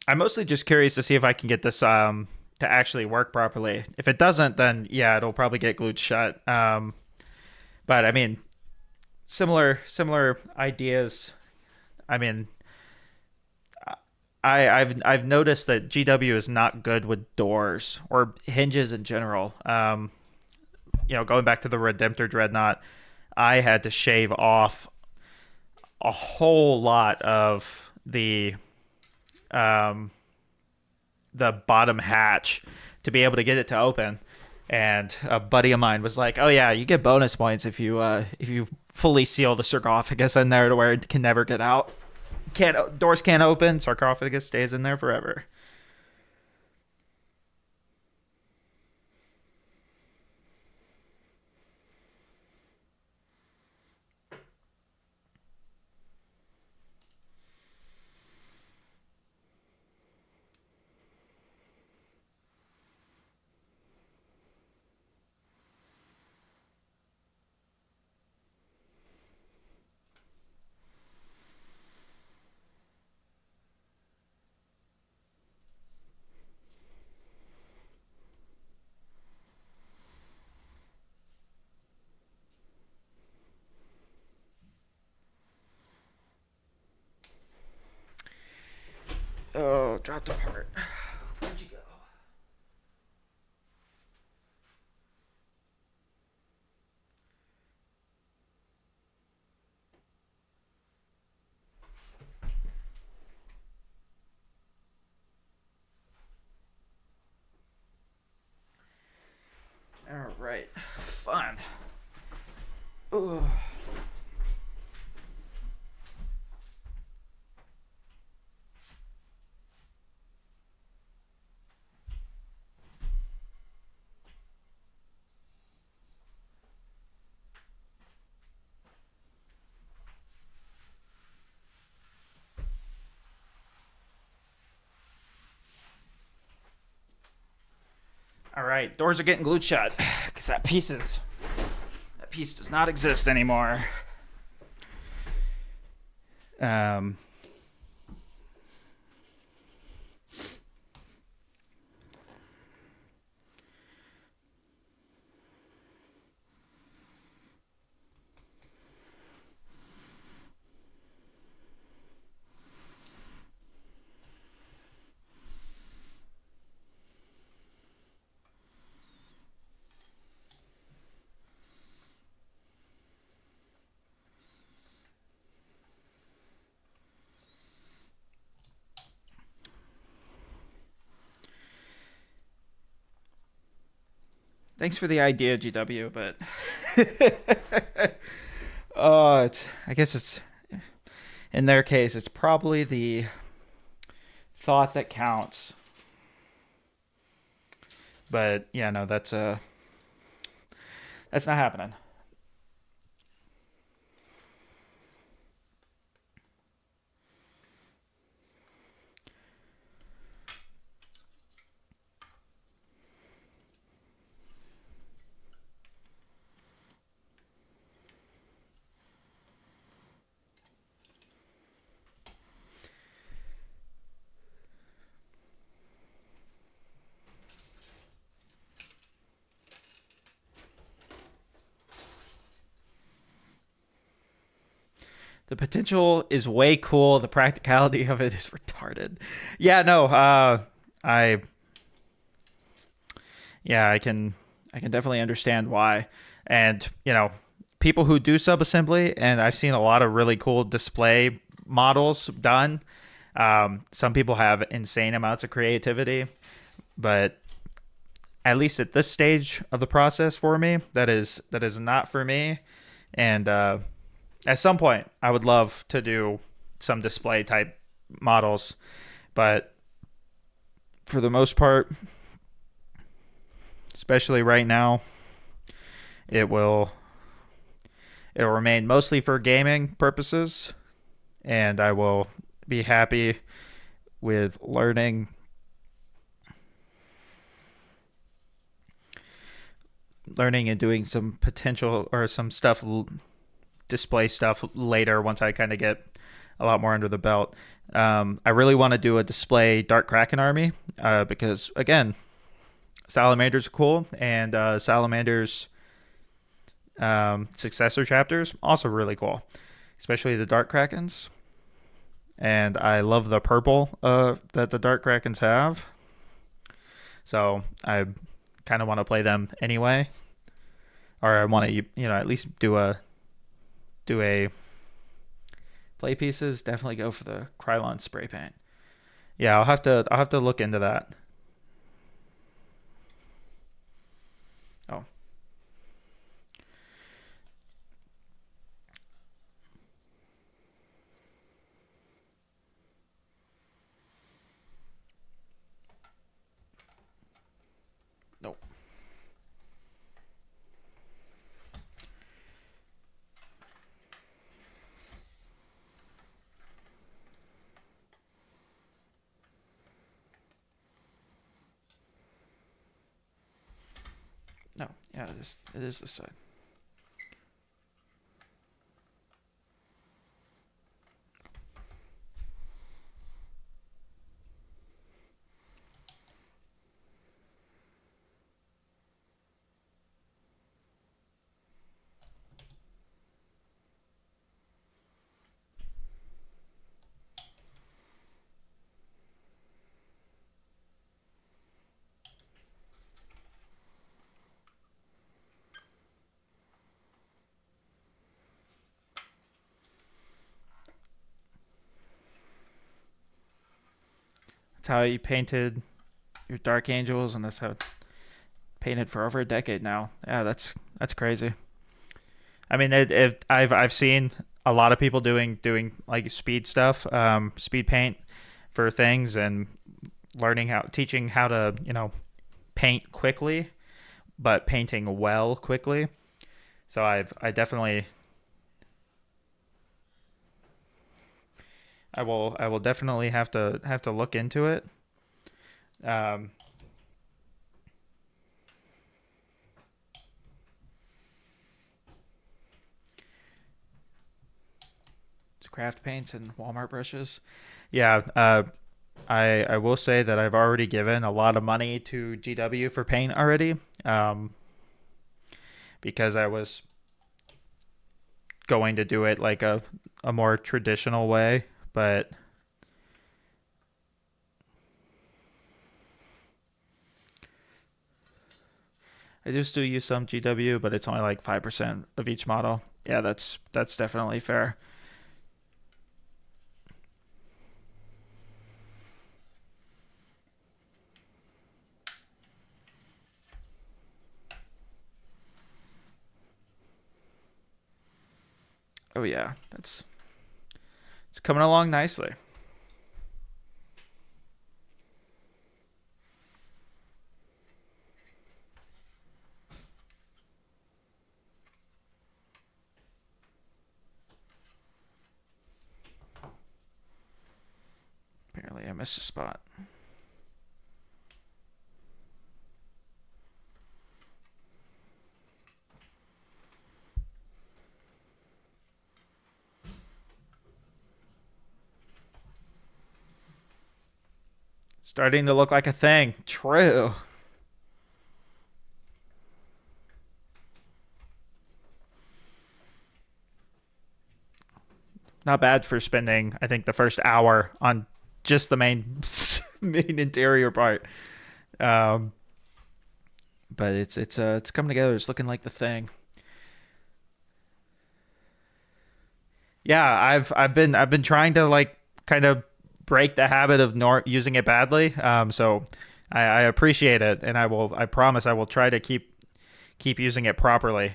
I'm mostly just curious to see if I can get this to actually work properly. If it doesn't, then yeah, it'll probably get glued shut. But I mean, similar ideas. I mean, I've noticed that GW is not good with doors or hinges in general. Going back to the Redemptor Dreadnought, I had to shave off a whole lot of um, the bottom hatch to be able to get it to open. And a buddy of mine was like, "Oh yeah, you get bonus points if you fully seal the sarcophagus in there to where it can never get out. Can't Doors can't open. Sarcophagus stays in there forever." Oh, dropped apart. Where'd you go? All right, fun. Ugh. right, doors are getting glued shut because that piece does not exist anymore. Um, Thanks for the idea, GW, but I guess it's in their case, it's probably the thought that counts. But yeah, no, that's not happening. The potential is way cool. The practicality of it is retarded. Yeah, no, I yeah, I can definitely understand why. And, people who do subassembly, and I've seen a lot of really cool display models done. Some people have insane amounts of creativity, but at least at this stage of the process for me, that is not for me. And at some point, I would love to do some display type models, but for the most part, especially right now, it will it'll remain mostly for gaming purposes, and I will be happy with learning and doing some potential or some stuff, display stuff later once I kind of get a lot more under the belt. I really want to do a display Dark Kraken army because, again, Salamanders are cool, and Salamanders successor chapters also really cool, especially the Dark Krakens. And I love the purple that the Dark Krakens have. So I kind of want to play them anyway, or I want to at least do a play pieces. Definitely go for the Krylon spray paint. Yeah, I'll have to look into that. Oh, no. No. Yeah, it is this side. That's how you painted your Dark Angels, and that's how painted for over a decade now. Yeah, that's crazy. I mean, I've seen a lot of people doing like speed stuff, speed paint for things, and teaching how to paint quickly, but painting well quickly. So I will definitely have to look into it. Um, craft paints and Walmart brushes. Yeah, I will say that I've already given a lot of money to GW for paint already, um, because I was going to do it like a more traditional way, but I do still use some GW, but it's only like 5% of each model. Yeah, that's definitely fair. Oh yeah, that's it's coming along nicely. Apparently I missed a spot. Starting to look like a thing. True. Not bad for spending, I think, the first hour on just the main main interior part. Um, But it's coming together. It's looking like the thing. yeah, I've been trying to like kind of break the habit of using it badly. So I appreciate it, and I promise I will try to keep using it properly.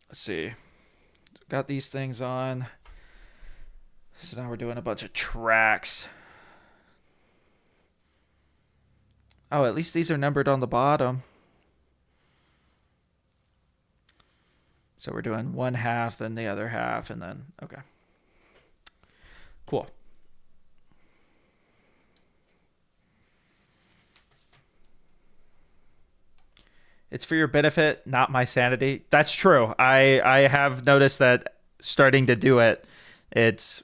Let's see. Got these things on. So now we're doing a bunch of tracks. Oh, at least these are numbered on the bottom. So we're doing one half, then the other half, and then, okay. Cool. It's for your benefit, not my sanity. That's true. I have noticed that starting to do it, it's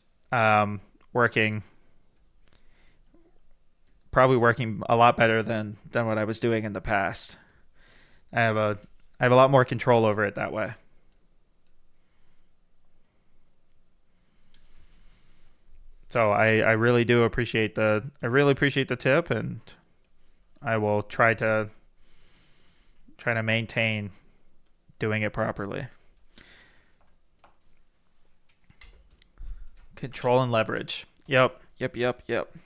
working, probably working a lot better than what I was doing in the past. I have a I have a lot more control over it that way. So I really do appreciate the tip, and I will try to maintain doing it properly. Control and leverage. Yep. Yep.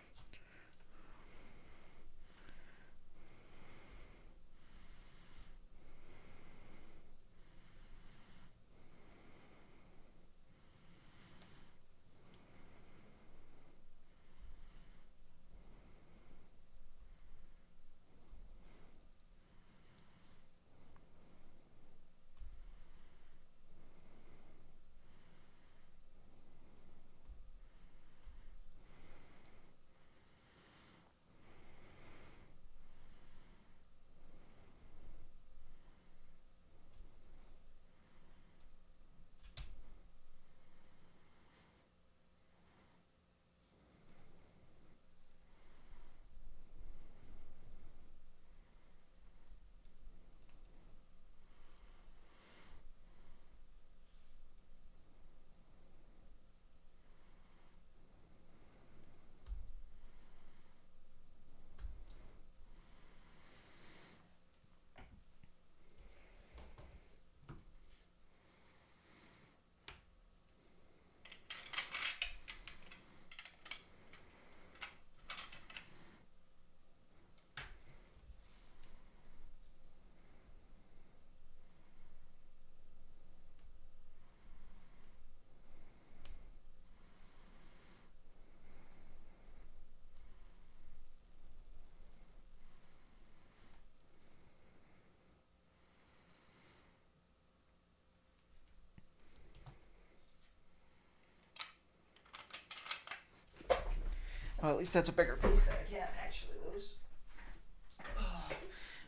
Well, at least that's a bigger piece that I can't actually lose.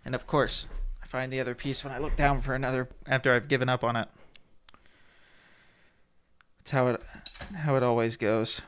And of course, I find the other piece when I look down for another After I've given up on it. That's how it always goes.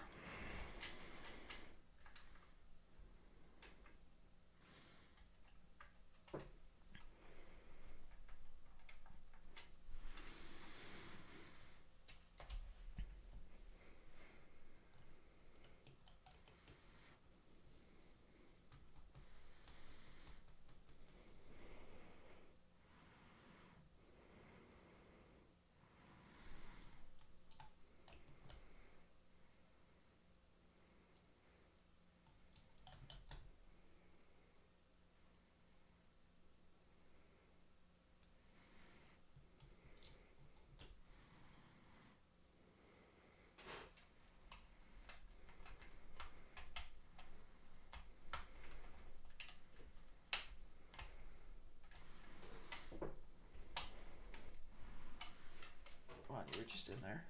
Come on, you were just in there.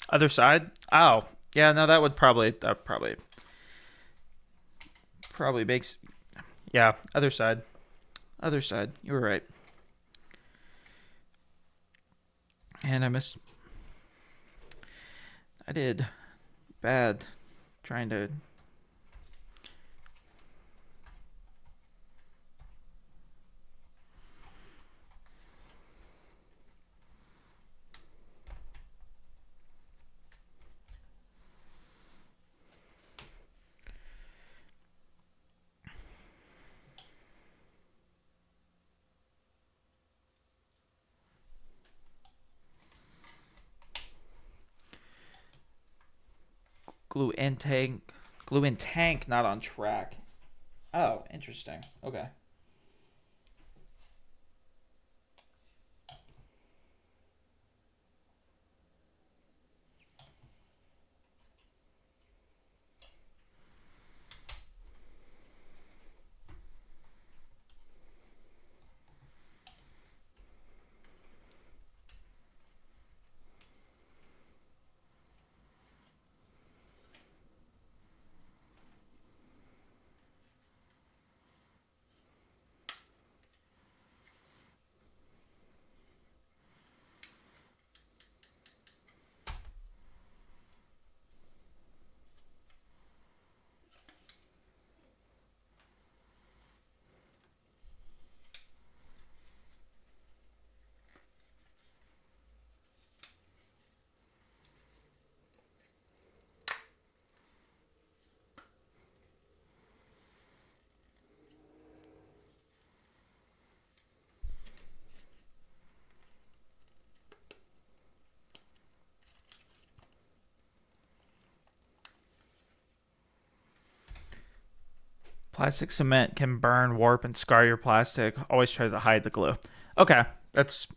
Other side? Oh, yeah, no, that probably makes, yeah, other side. Other side. You were right. And I did bad trying to. Glue in tank. Glue in tank, not on track. Oh, interesting. Okay. Plastic cement can burn, warp, and scar your plastic. Always try to hide the glue. Okay, that's,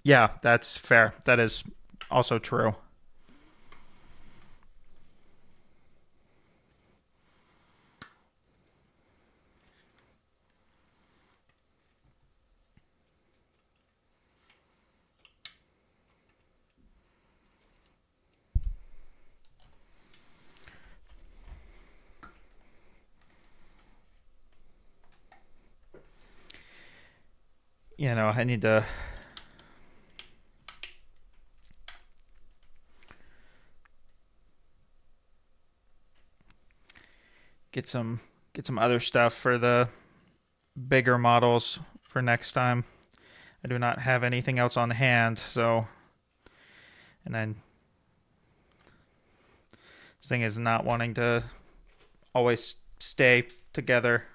yeah, that's fair. That is also true. I need to get some other stuff for the bigger models for next time. I do not have anything else on hand, so, and then this thing is not wanting to always stay together.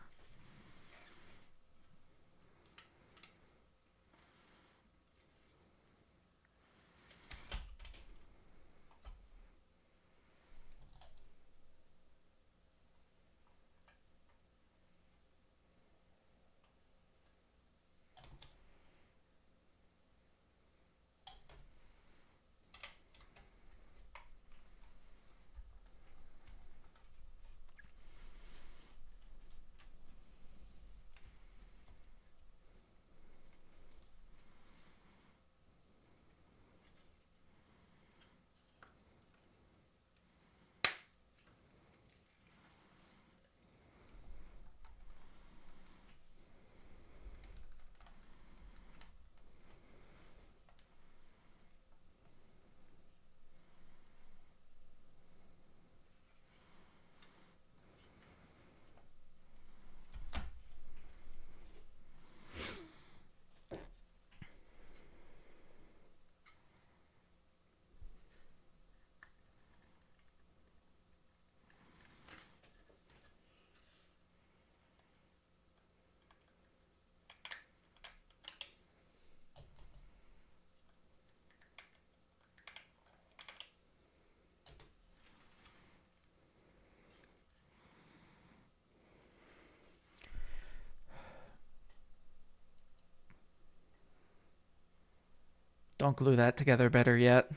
Don't glue that together better yet.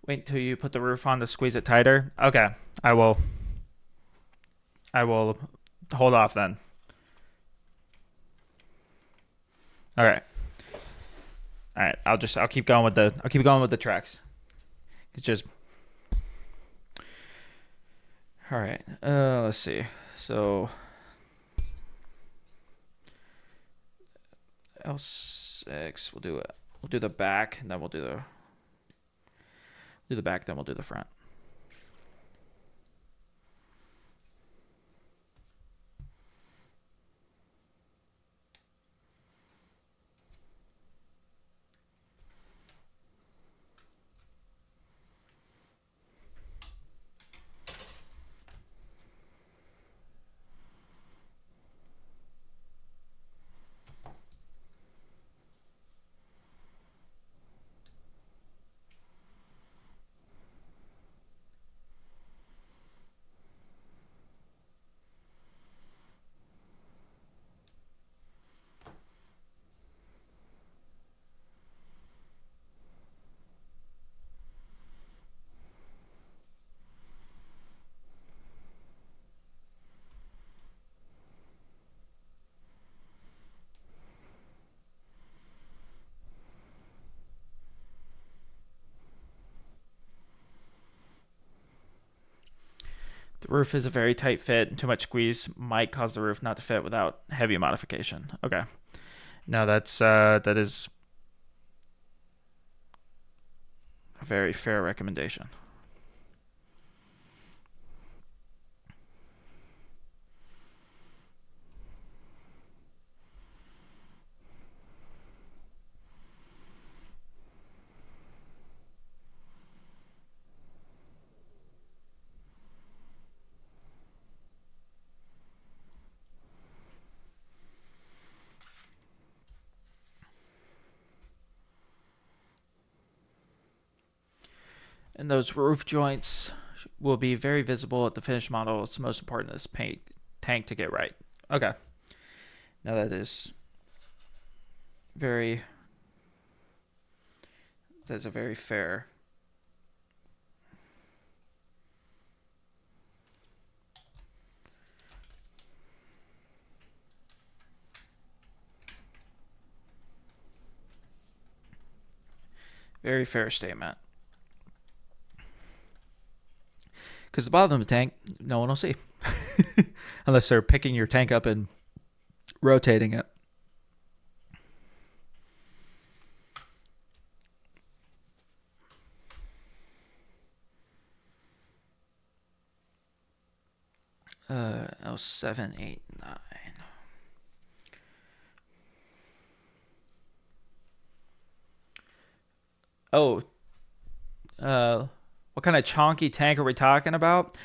Wait until you put the roof on to squeeze it tighter. Okay, I will. I will hold off then. All right. All right. I'll keep going with the tracks. It's just. All right. Let's see. So L6. We'll do it. We'll do the back, and then we'll do the back, then we'll do the front. The roof is a very tight fit, and too much squeeze might cause the roof not to fit without heavy modification. Okay. No, that is a very fair recommendation. And those roof joints will be very visible at the finished model. It's the most important in this tank to get right. Okay. Now that is that's a very fair. Very fair statement. Because the bottom of the tank, no one will see. Unless they're picking your tank up and rotating it. L7, 8, 9. Oh, what kind of chonky tank are we talking about?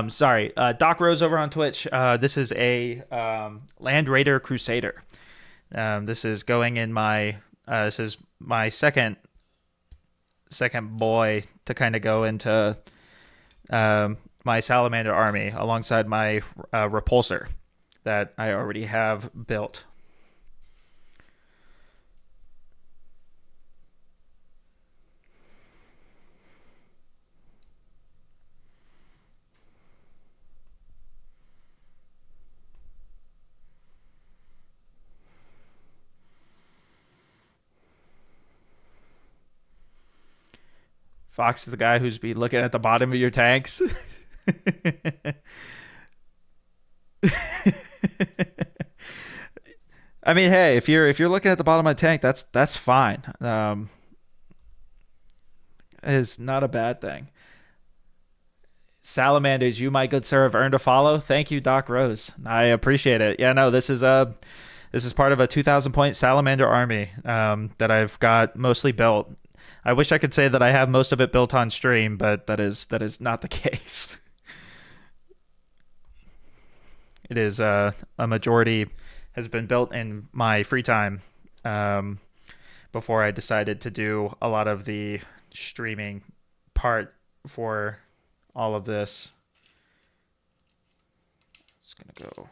Sorry, Doc Rose over on Twitch. This is a Land Raider Crusader. This is going in my. This is my second boy to kind of go into my salamander army alongside my repulsor that I already have built. Fox is the guy who's be looking at the bottom of your tanks. I mean, hey, if you're looking at the bottom of my tank, that's fine. It's not a bad thing. Salamanders, you my good sir have earned a follow. Thank you, Doc Rose. I appreciate it. Yeah, no, this is part of a 2,000 point salamander army that I've got mostly built. I wish I could say that I have most of it built on stream, but that is not the case. It is a majority has been built in my free time before I decided to do a lot of the streaming part for all of this. It's gonna go.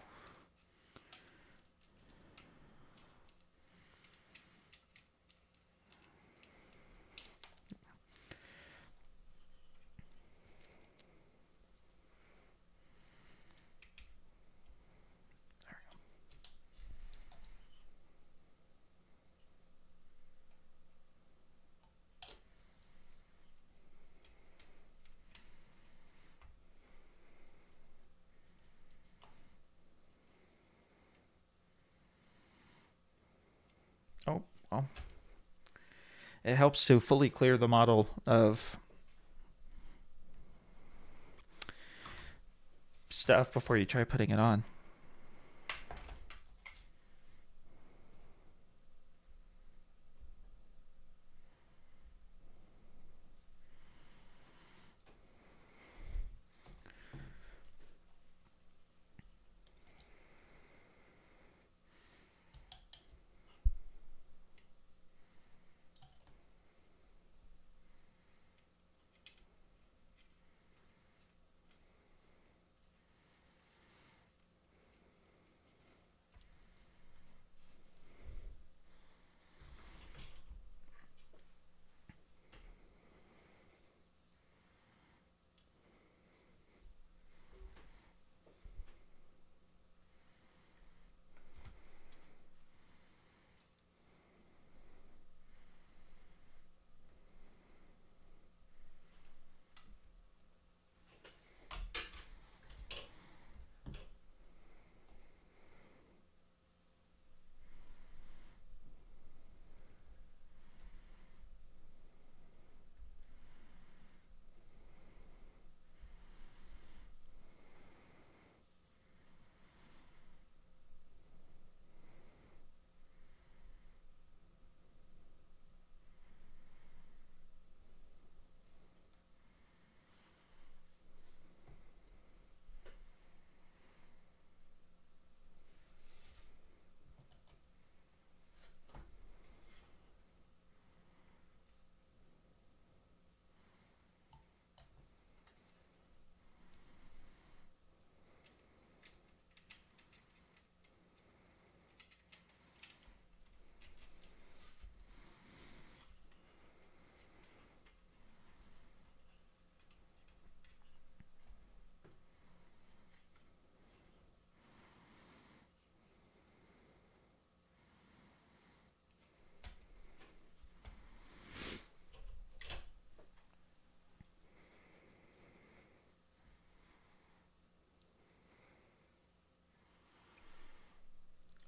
Oh, well. It helps to fully clear the model of stuff before you try putting it on.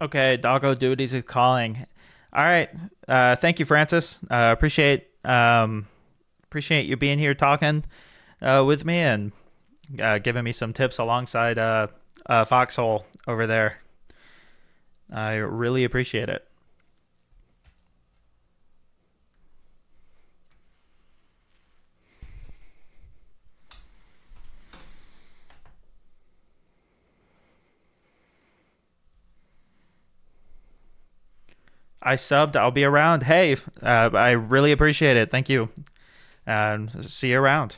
Okay, doggo duties is calling. All right. Thank you, Francis. Appreciate you being here talking with me and giving me some tips alongside Foxhole over there. I really appreciate it. I subbed. I'll be around. Hey, I really appreciate it. Thank you. And see you around.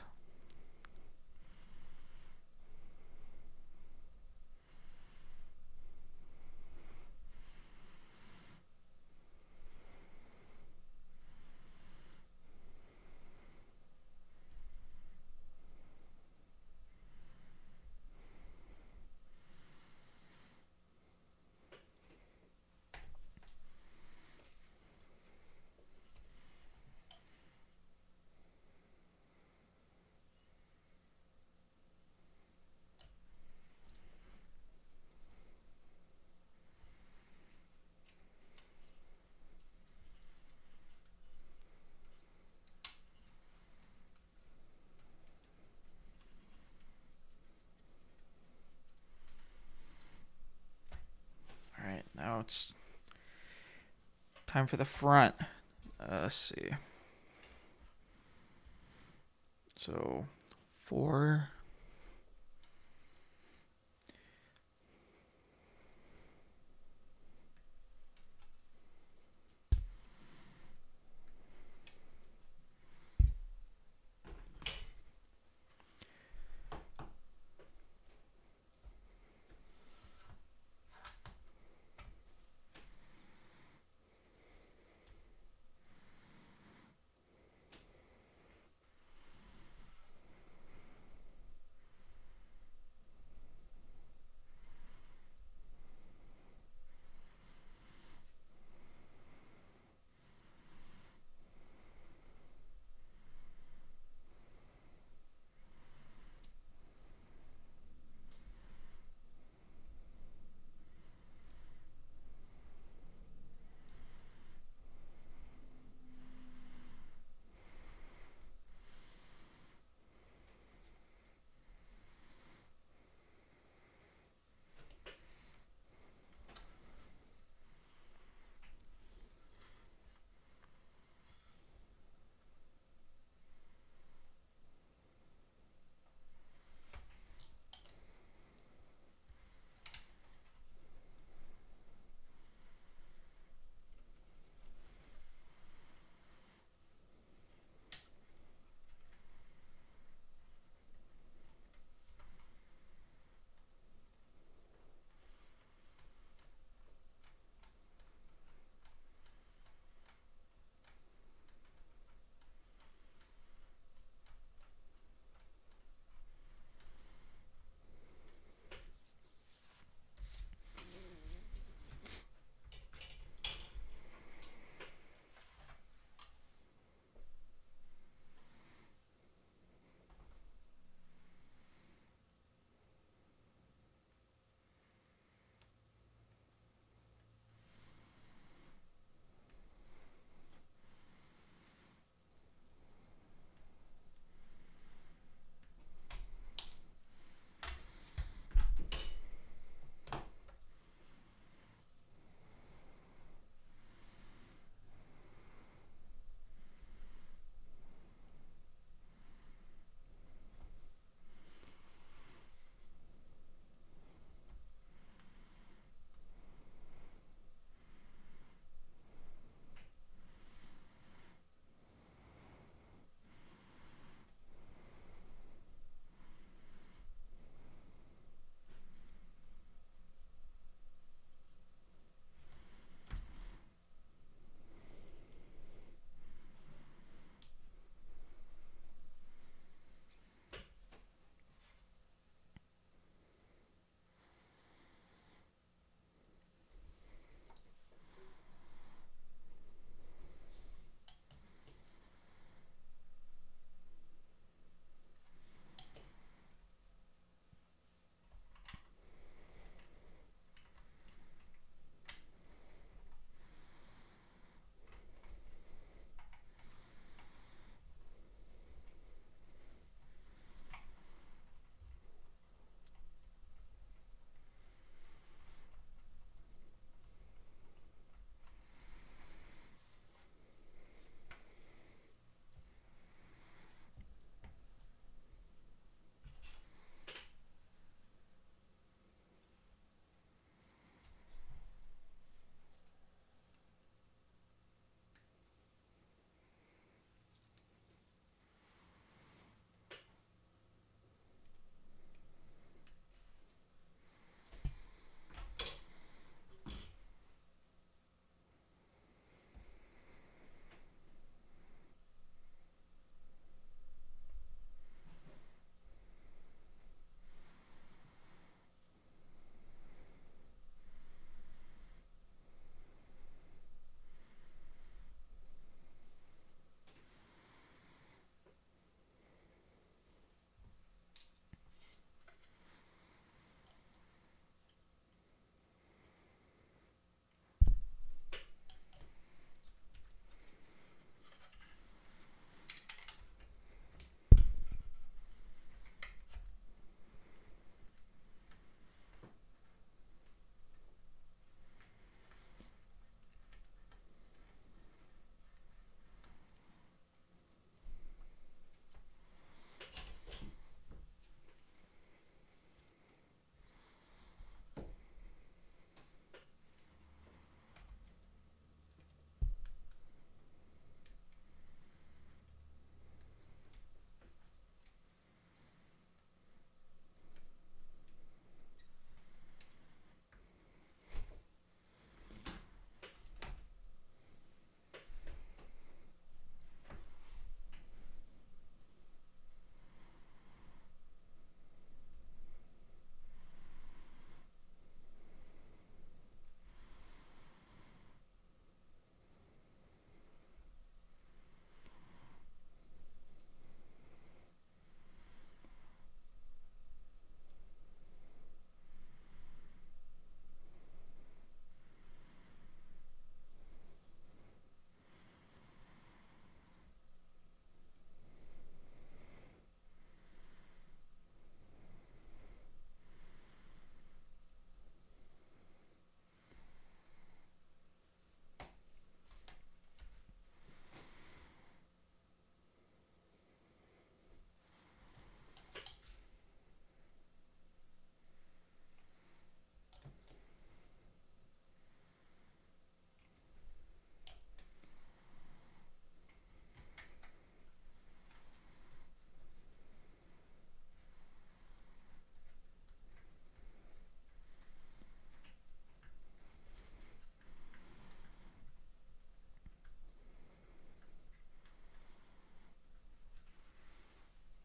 All right, now it's time for the front. Let's see. So, 4.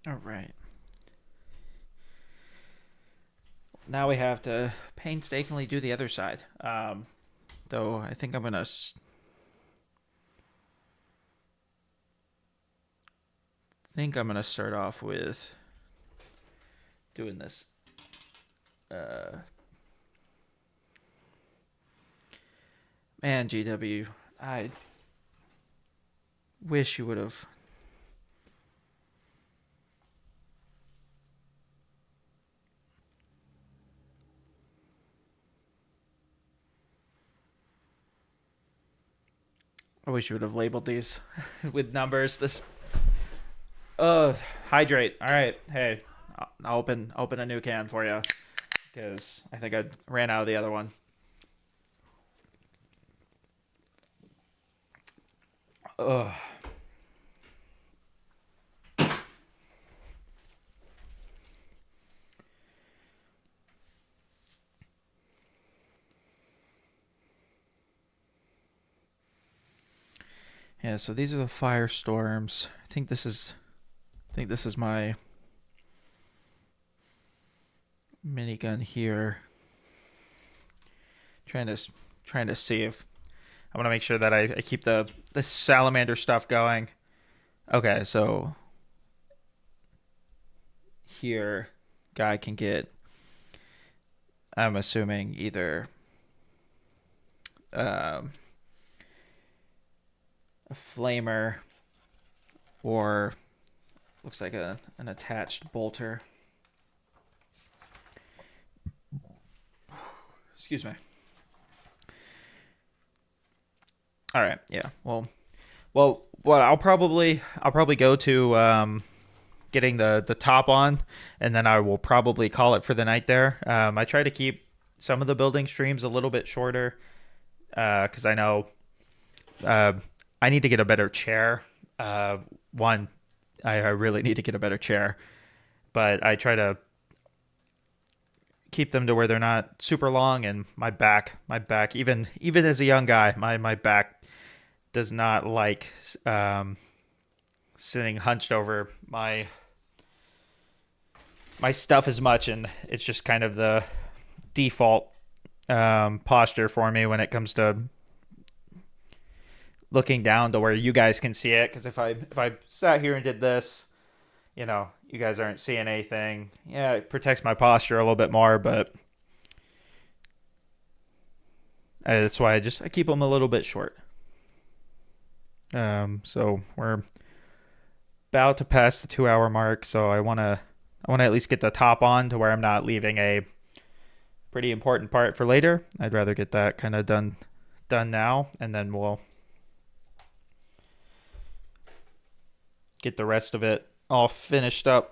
All right. Now we have to painstakingly do the other side. Though I think I'm gonna start off with doing this. Man, GW, I wish you would have. I wish you would have labeled these with numbers. This. Hydrate. All right. Hey, I'll open a new can for you because I think I ran out of the other one. Ugh. Yeah, so these are the firestorms. I think this is my minigun here. Trying to see if I want to make sure that I keep the salamander stuff going. Okay, so here guy can get, I'm assuming, either a flamer or looks like an attached bolter. Excuse me. All right. Yeah. Well. I'll probably go to getting the top on, and then I will probably call it for the night there. I try to keep some of the building streams a little bit shorter because I know I need to get a better chair. One, I really need to get a better chair, but I try to keep them to where they're not super long. And my back, even as a young guy, my back does not like sitting hunched over my stuff as much, and it's just kind of the default posture for me when it comes to looking down to where you guys can see it. Because if I sat here and did this, you guys aren't seeing anything. Yeah, it protects my posture a little bit more, but that's why I keep them a little bit short. So we're about to pass the 2 hour mark, so I want to at least get the top on to where I'm not leaving a pretty important part for later. I'd rather get that kind of done now, and then we'll get the rest of it all finished up.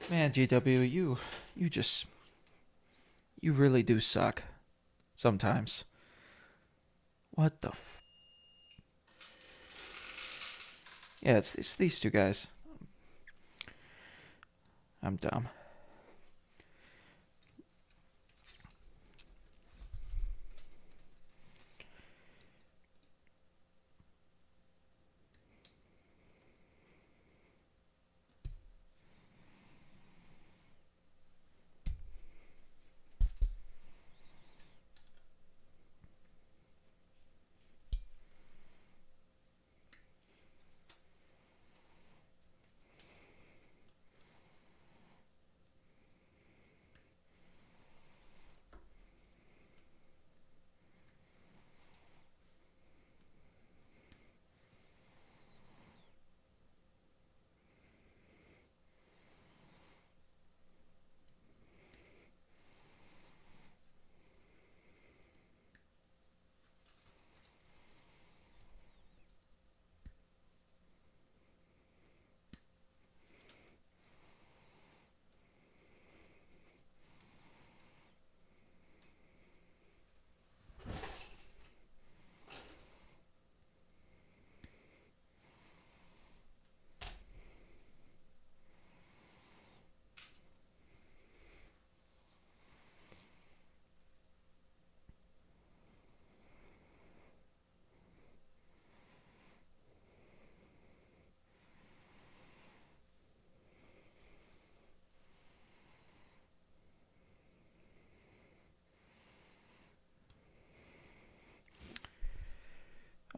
Man, GW, you really do suck sometimes. What the Yeah, it's these two guys. I'm dumb.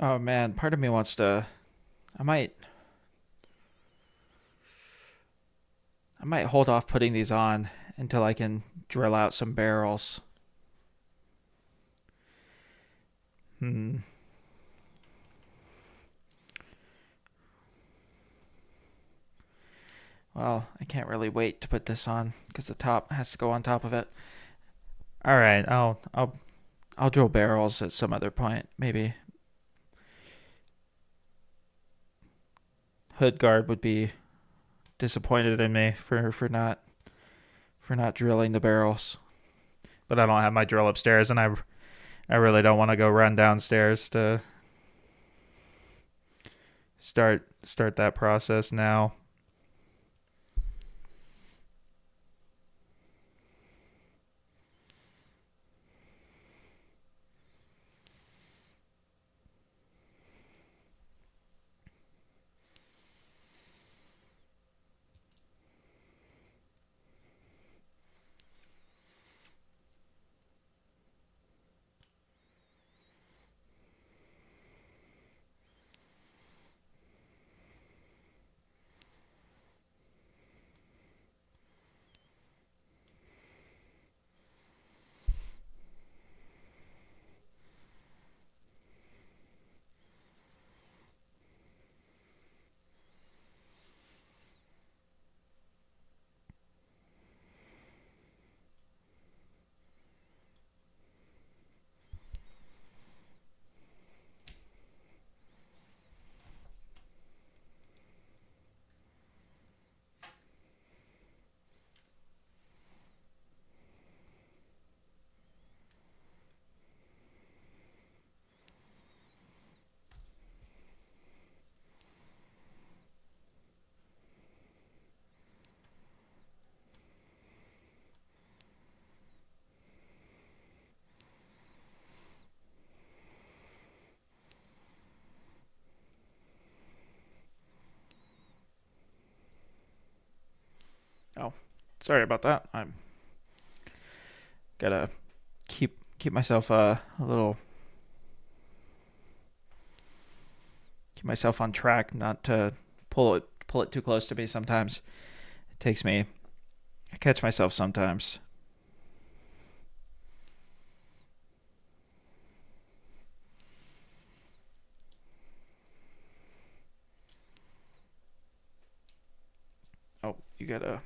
Oh man, part of me wants to. I might. I might hold off putting these on until I can drill out some barrels. Hmm. Well, I can't really wait to put this on because the top has to go on top of it. All right, I'll drill barrels at some other point. Maybe Hood Guard would be disappointed in me for not drilling the barrels. But I don't have my drill upstairs, and I really don't want to go run downstairs to start that process now. Oh, sorry about that. I'm gotta keep myself a little keep myself on track, not to pull it too close to me. Sometimes it takes me. I catch myself sometimes. Oh, you gotta.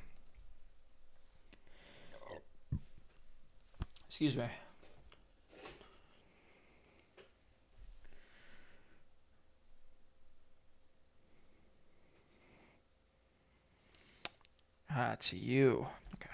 Excuse me. Ah, it's you. Okay.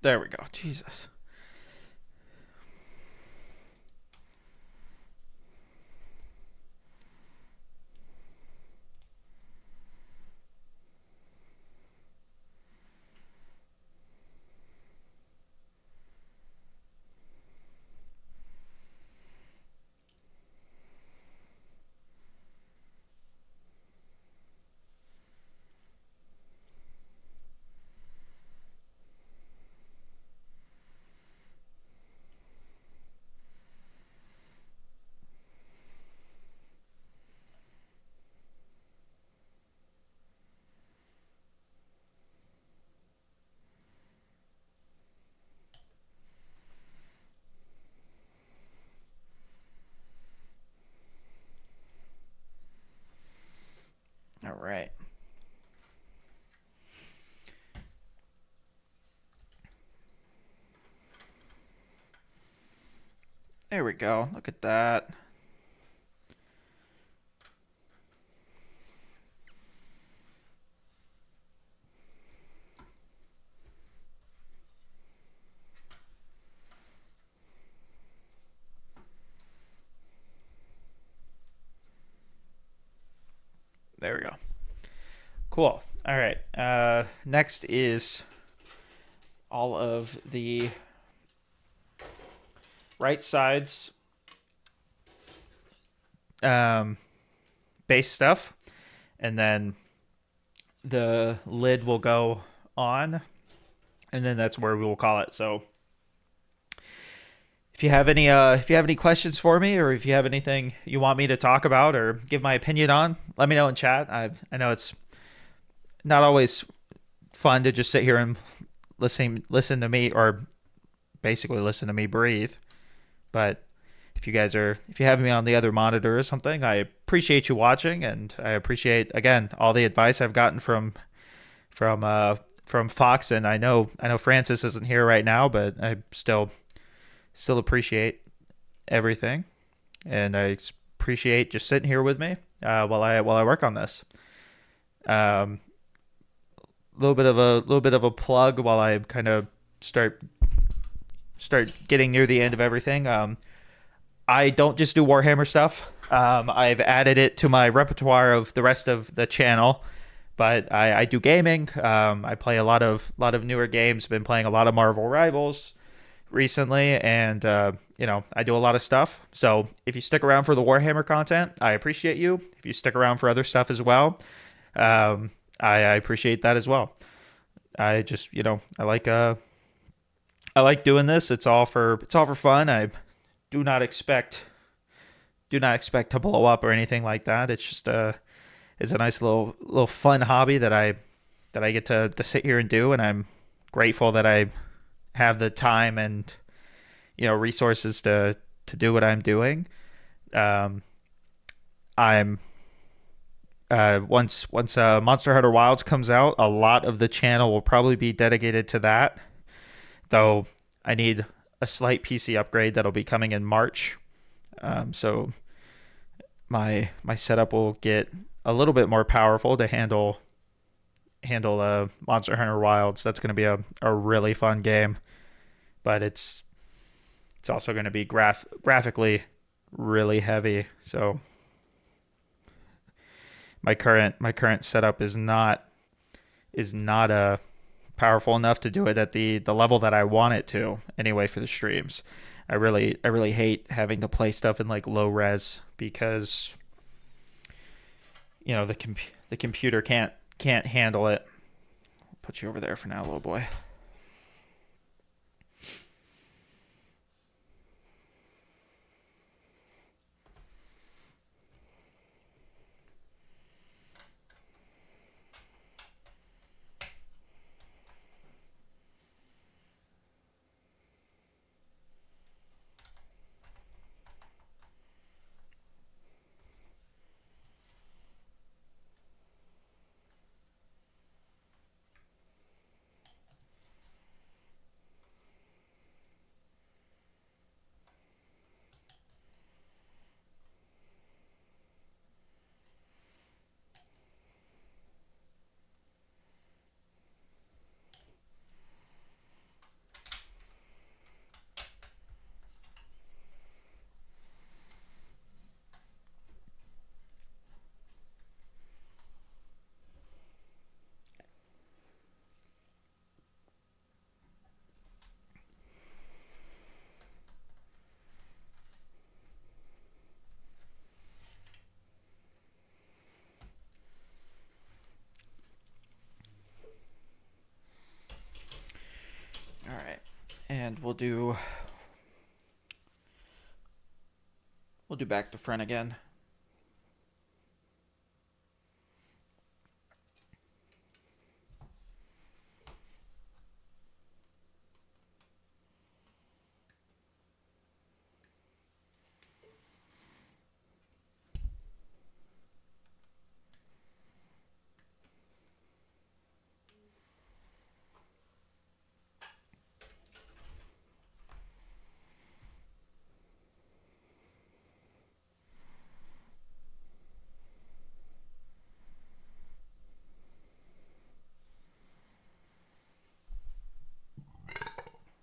There we go. Jesus. All right. There we go. Look at that. There we go. Cool. All right. Next is all of the right sides base stuff, and then the lid will go on, and then that's where we will call it. So if you have any questions for me, or if you have anything you want me to talk about or give my opinion on, let me know in chat. I know it's not always fun to just sit here and listen to me, or basically listen to me breathe, but if you have me on the other monitor or something, I appreciate you watching, and I appreciate, again, all the advice I've gotten from Fox. And I know Francis isn't here right now, but I still appreciate everything, and I appreciate just sitting here with me while I work on this. Little bit of a plug while I kind of start getting near the end of everything. I don't just do Warhammer stuff. I've added it to my repertoire of the rest of the channel, but I do gaming. I play a lot of newer games. Been playing a lot of Marvel Rivals recently, and I do a lot of stuff. So if you stick around for the Warhammer content, I appreciate you. If you stick around for other stuff as well, I appreciate that as well. I just I like doing this. It's all for fun. I do not expect to blow up or anything like that. It's just it's a nice little fun hobby that I get to sit here and do, and I'm grateful that I have the time and resources to do what I'm doing. I'm once Monster Hunter Wilds comes out, a lot of the channel will probably be dedicated to that. Though I need a slight PC upgrade that'll be coming in March, so my setup will get a little bit more powerful to handle Monster Hunter Wilds. That's going to be a really fun game, but it's also going to be graphically really heavy. So my current setup is not powerful enough to do it at the level that I want it to anyway for the streams. I really hate having to play stuff in like low res, because the computer can't handle it. I'll put you over there for now, little boy. And we'll do back to front again.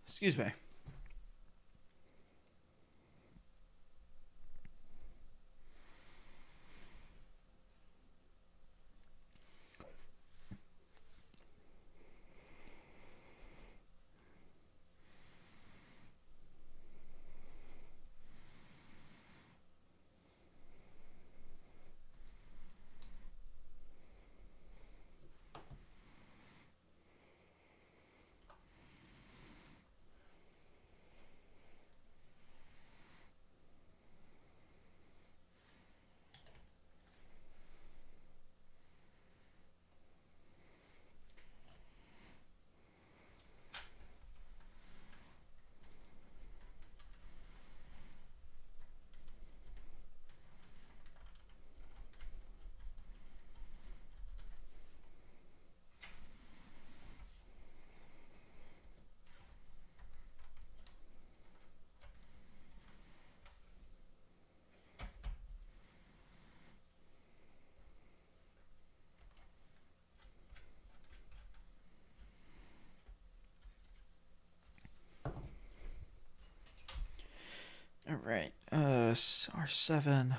Excuse me. All right. R7.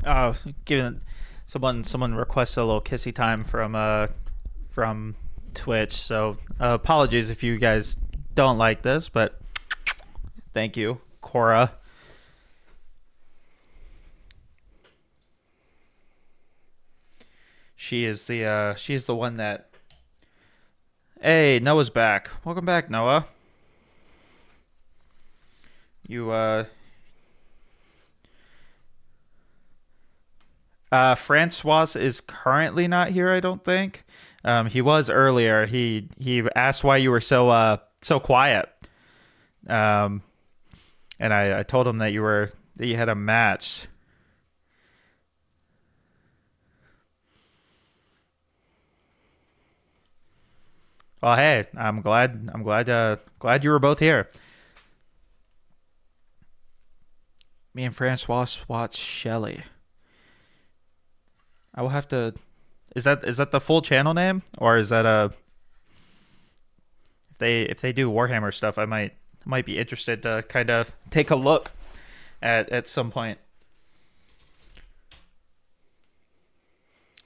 Oh, given someone requested a little kissy time from Twitch, so apologies if you guys don't like this, but thank you, Cora. She is the one that. Hey, Noah's back. Welcome back, Noah. You Francois is currently not here, I don't think. He was earlier. He asked why you were so quiet. Um, and I told him that you had a match. Well, hey, glad you were both here. Me and Francois watched Shelly. I will have to. Is that the full channel name, or is that a? If they do Warhammer stuff, I might be interested to kind of take a look at some point.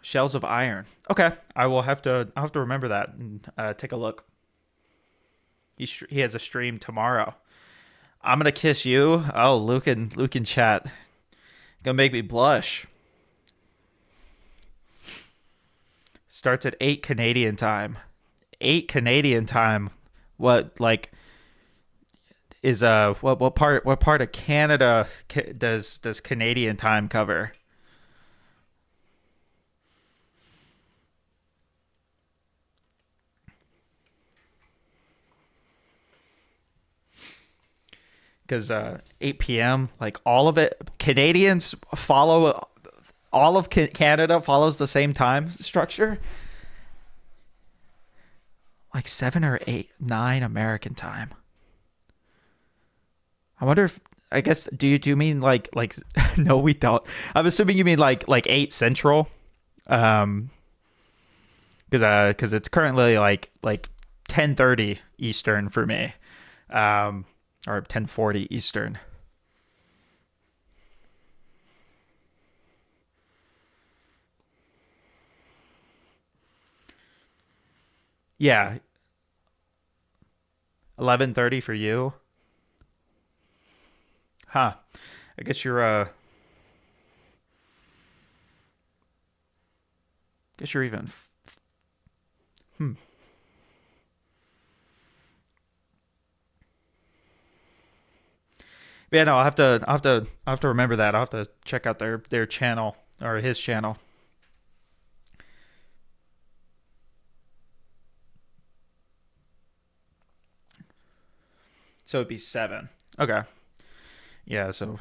Shells of Iron. Okay, I'll have to remember that and take a look. He has a stream tomorrow. I'm gonna kiss you. Oh, Luke in chat. Gonna make me blush. Starts at 8 Canadian time. 8 Canadian time. What like is what part of Canada does Canadian time cover? Because 8 p.m. like all of it, Canadians follow all of Canada follows the same time structure. Like 7 or 8, 9 American time. I wonder if I guess do you mean like no we don't. I'm assuming you mean like 8 Central. Because it's currently like 10:30 Eastern for me. Or 10:40 Eastern. Yeah, 11:30 for you. Huh. I guess you're even hmm. Yeah, no, I'll have to remember that. I'll have to check out their channel or his channel. So it'd be 7. Okay. Yeah, so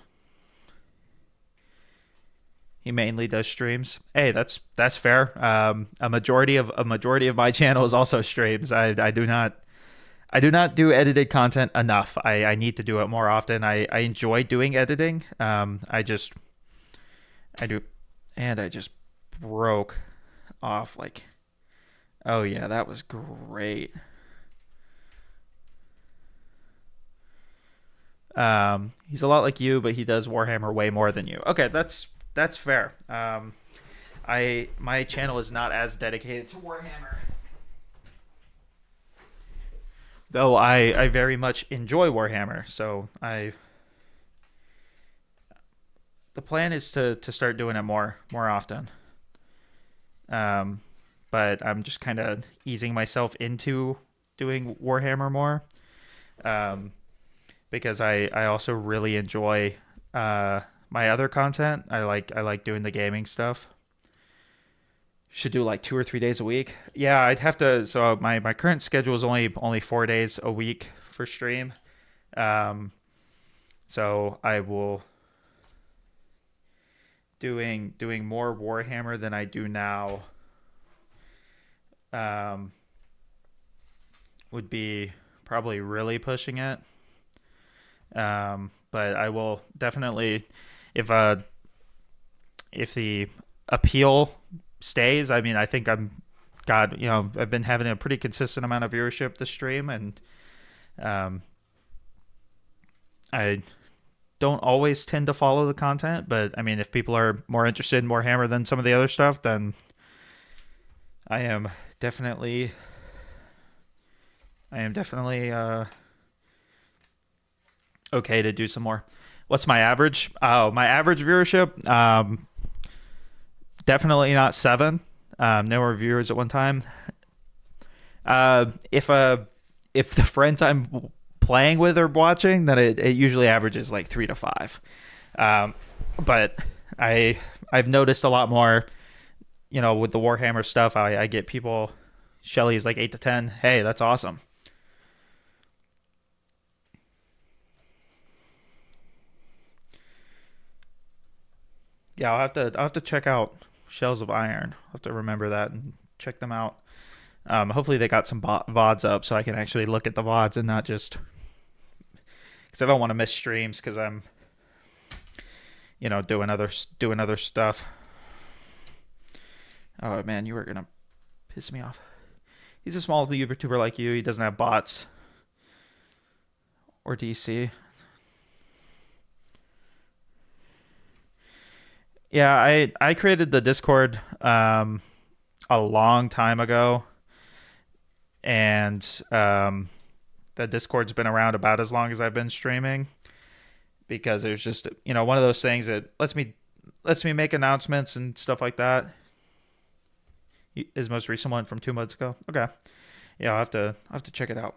he mainly does streams. Hey, that's fair. A majority of my channel is also streams. I do not do edited content enough. I need to do it more often. I enjoy doing editing. I do, and I just broke off like, oh yeah, that was great. He's a lot like you, but he does Warhammer way more than you. Okay, that's fair. My channel is not as dedicated to Warhammer. Though I very much enjoy Warhammer, so the plan is to start doing it more often. Um, but I'm just kind of easing myself into doing Warhammer more. Um, because I also really enjoy my other content. I like doing the gaming stuff. Should do like 2 or 3 days a week. Yeah, I'd have to. So my current schedule is only 4 days a week for stream. Um, so I will doing more Warhammer than I do now. Um, would be probably really pushing it. But I will definitely if the appeal stays. I mean, I think I've been having a pretty consistent amount of viewership this stream, and um, I don't always tend to follow the content, but I mean, if people are more interested in Warhammer than some of the other stuff, then I am definitely, okay to do some more. What's my average? Oh, my average viewership, definitely not 7. No more viewers at one time. If the friends I'm playing with are watching, then it usually averages like 3 to 5. But I I've noticed a lot more, with the Warhammer stuff. I get people, Shelly's like 8 to 10. Hey, that's awesome. Yeah, I'll have to check out Shells of Iron. I'll have to remember that and check them out. Hopefully they got some VODs up so I can actually look at the VODs and not just because I don't want to miss streams because I'm doing other stuff. Oh man, you are gonna piss me off. He's a small YouTuber like you. He doesn't have bots or DC. Yeah, I created the Discord a long time ago, and the Discord's been around about as long as I've been streaming because it was just one of those things that lets me make announcements and stuff like that. His most recent one from 2 months ago. Okay, yeah, I'll have to check it out.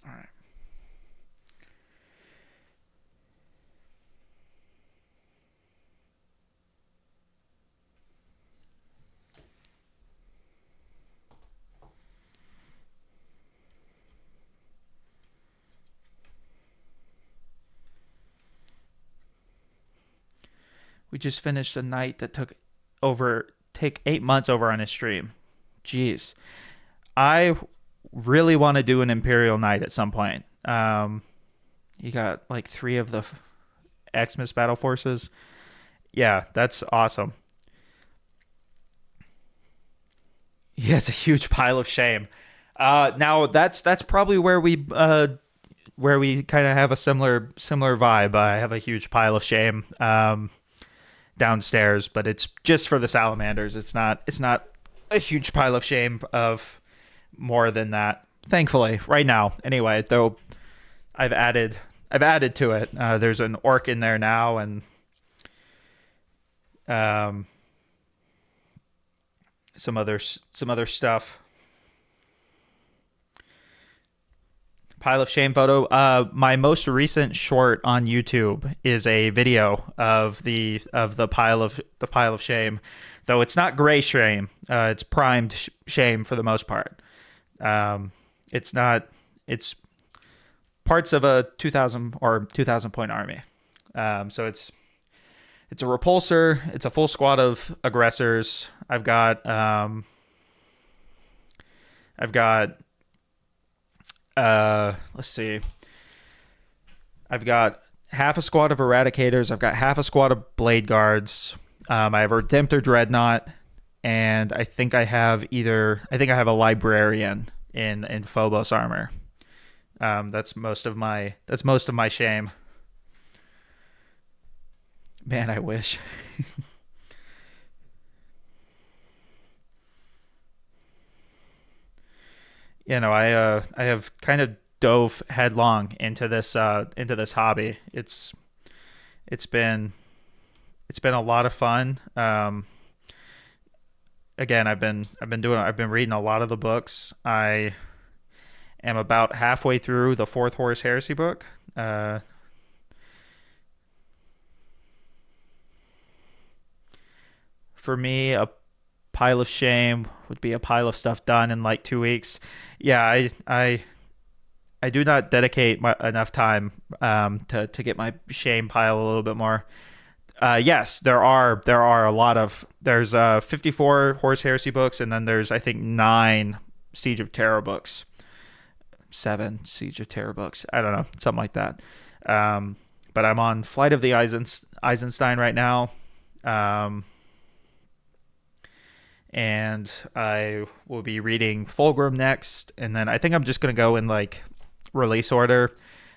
All right. We just finished a night that take 8 months over on his stream. Jeez, I really want to do an Imperial night at some point. You got like three of the Xmas battle forces. Yeah, that's awesome. He has a huge pile of shame. Now that's probably where we kind of have a similar vibe. I have a huge pile of shame downstairs, but it's just for the salamanders. It's not a huge pile of shame of more than that. Thankfully, right now. Anyway, though, I've added I've added to it. There's an orc in there now, and um, some other stuff. Pile of shame photo. My most recent short on YouTube is a video of the pile of shame, though it's not gray shame. It's primed shame for the most part. It's not. It's parts of a 2,000 point army. So it's a repulsor. It's a full squad of aggressors. I've got let's see. I've got half a squad of eradicators. I've got half a squad of blade guards. I have a redemptor dreadnought, and I think I have a librarian in Phobos armor. That's most of my shame. Man, I wish. I have kind of dove headlong into this hobby. It's been it's been a lot of fun. Again, I've been reading a lot of the books. I am about halfway through the Fourth Horus Heresy book. For me, a pile of shame would be a pile of stuff done in like 2 weeks. Yeah, I do not dedicate enough time to get my shame pile a little bit more. Yes, there are a lot of there's 54 Horus Heresy books, and then there's I think 9 Siege of Terror books, 7 Siege of Terror books. I don't know, something like that. But I'm on Flight of the Eisenstein right now. Um, and I will be reading Fulgrim next, and then I think I'm just gonna go in like release order.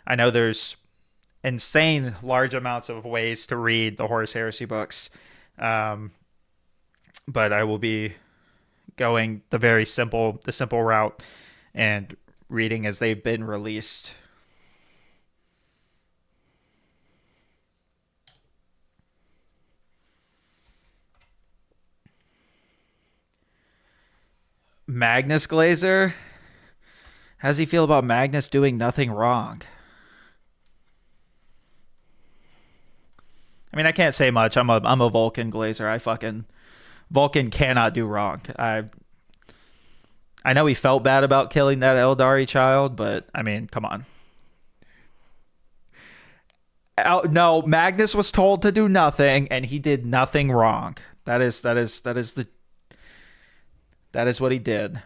I know there's insane large amounts of ways to read the Horus Heresy books, um, but I will be going the simple route and reading as they've been released. Magnus Glazer. How does he feel about Magnus doing nothing wrong? I mean, I can't say much. I'm a Vulcan Glazer. Vulcan cannot do wrong. I know he felt bad about killing that Eldari child, but I mean, come on. No, Magnus was told to do nothing, and he did nothing wrong. That is what he did.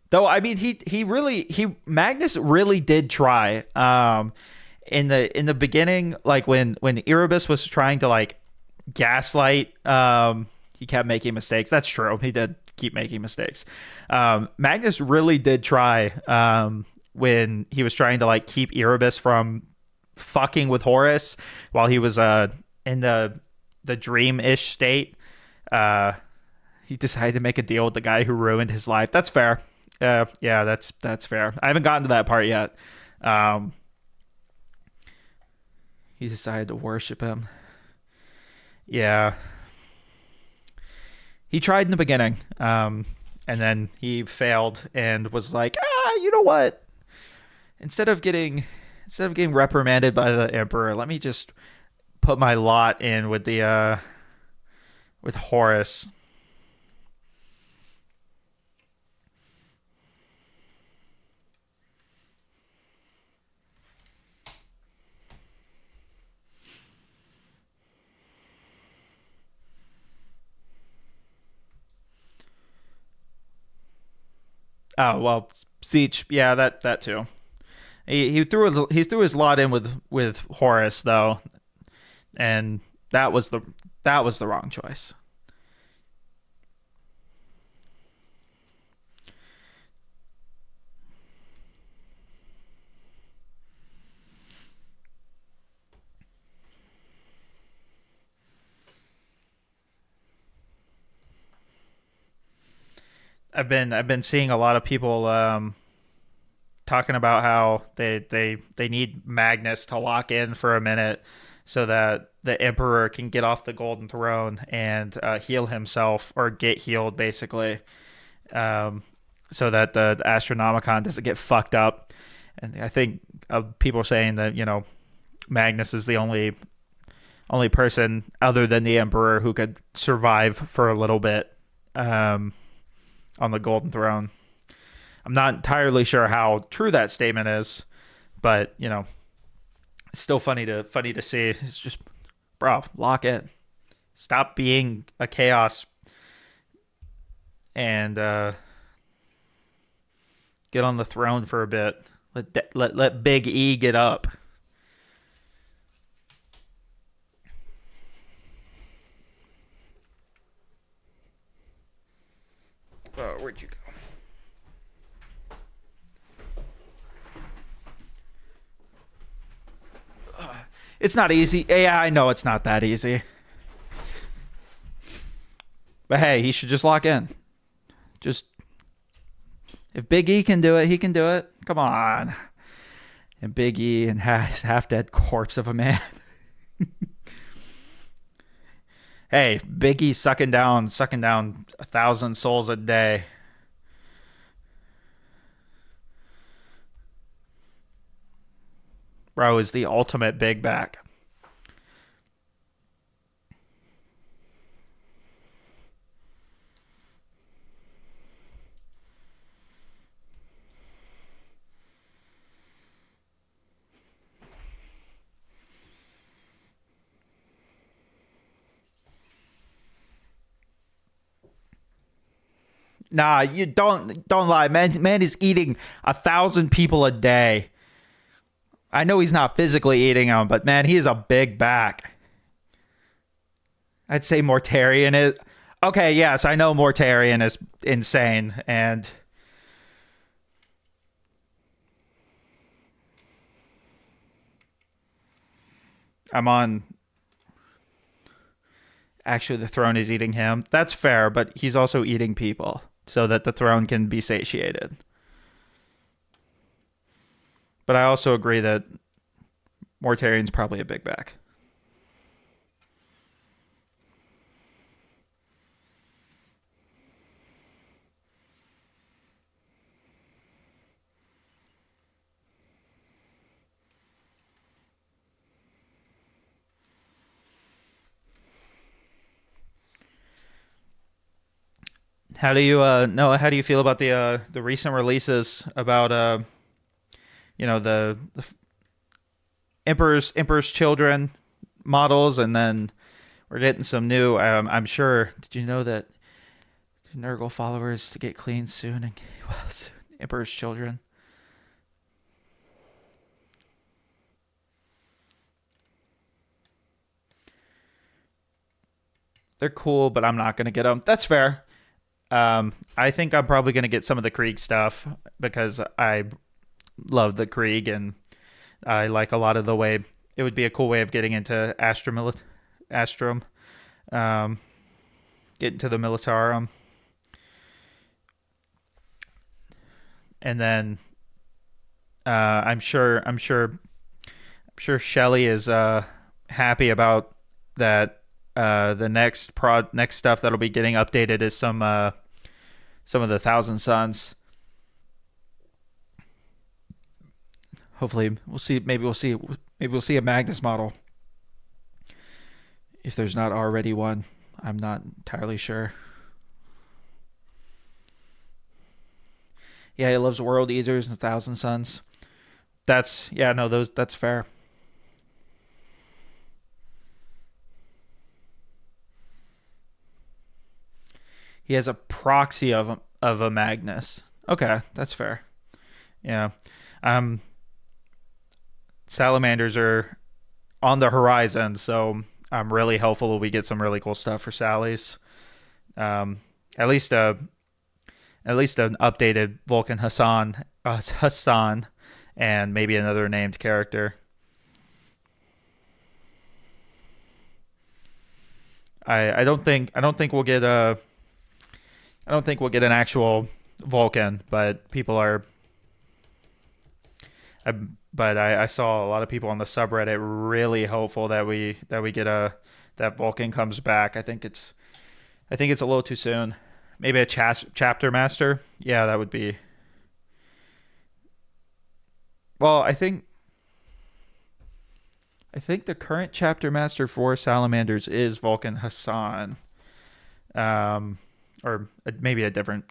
Though I mean, Magnus really did try. In the beginning, like when Erebus was trying to like gaslight, he kept making mistakes. That's true. He did keep making mistakes. Magnus really did try. When he was trying to like keep Erebus from fucking with Horus while he was in the dream-ish state, he decided to make a deal with the guy who ruined his life. That's fair. Yeah, that's fair. I haven't gotten to that part yet. He decided to worship him. Yeah. He tried in the beginning, and then he failed and was like, you know what? Instead of getting reprimanded by the Emperor, let me just put my lot in with with Horus. Oh well, Siege, yeah, that too. He threw his lot in with Horus though, and that was the wrong choice. I've been seeing a lot of people talking about how they need Magnus to lock in for a minute so that the Emperor can get off the Golden Throne and heal himself or get healed, basically, so that the Astronomicon doesn't get fucked up. And I think people are saying that Magnus is the only person other than the Emperor who could survive for a little bit on the Golden Throne. I'm not entirely sure how true that statement is, but it's still funny to see. It's just, bro, lock in. Stop being a chaos and get on the throne for a bit. Let Big E get up. Oh, where'd you go? It's not easy. Yeah, I know it's not that easy. But hey, he should just lock in. Just if Big E can do it, he can do it. Come on. And Big E and his half-dead corpse of a man. Hey, Big E sucking down 1,000 souls a day. Bro is the ultimate big back. Nah, you don't lie, man. Man is eating 1,000 people a day. I know he's not physically eating them, but man, he is a big back. I'd say Mortarion is... Okay, yes, I know Mortarion is insane, and... I'm on... Actually, the throne is eating him. That's fair, but he's also eating people, so that the throne can be satiated. But I also agree that Mortarion's probably a big back. How do you Noah? How do you feel about the recent releases about the Emperor's Children models, and then we're getting some new. I'm sure. Did you know that Nurgle followers to get clean soon? And well, soon. Emperor's Children. They're cool, but I'm not gonna get them. That's fair. I think I'm probably gonna get some of the Krieg stuff because I love the Krieg, and I like a lot of the way it would be a cool way of getting into Astrum, um, get into the Militarum, and then I'm sure Shelly is happy about that. The next stuff that'll be getting updated is some of the Thousand Suns. Hopefully, we'll see. Maybe we'll see a Magnus model if there's not already one. I'm not entirely sure. Yeah, he loves World Eaters and Thousand Suns. That's fair. He has a proxy of a Magnus. Okay, that's fair. Yeah. Um Salamanders are on the horizon, so I'm really hopeful we get some really cool stuff for Sally's. Um at least an updated Vulcan Hassan, and maybe another named character. I don't think we'll get a I don't think we'll get an actual Vulcan, but people are. I, but I saw a lot of people on the subreddit really hopeful that we get a that Vulcan comes back. I think it's a little too soon. Maybe a chapter master. Yeah, that would be. Well, I think the current chapter master for Salamanders is Vulcan Hassan, um, or maybe a different.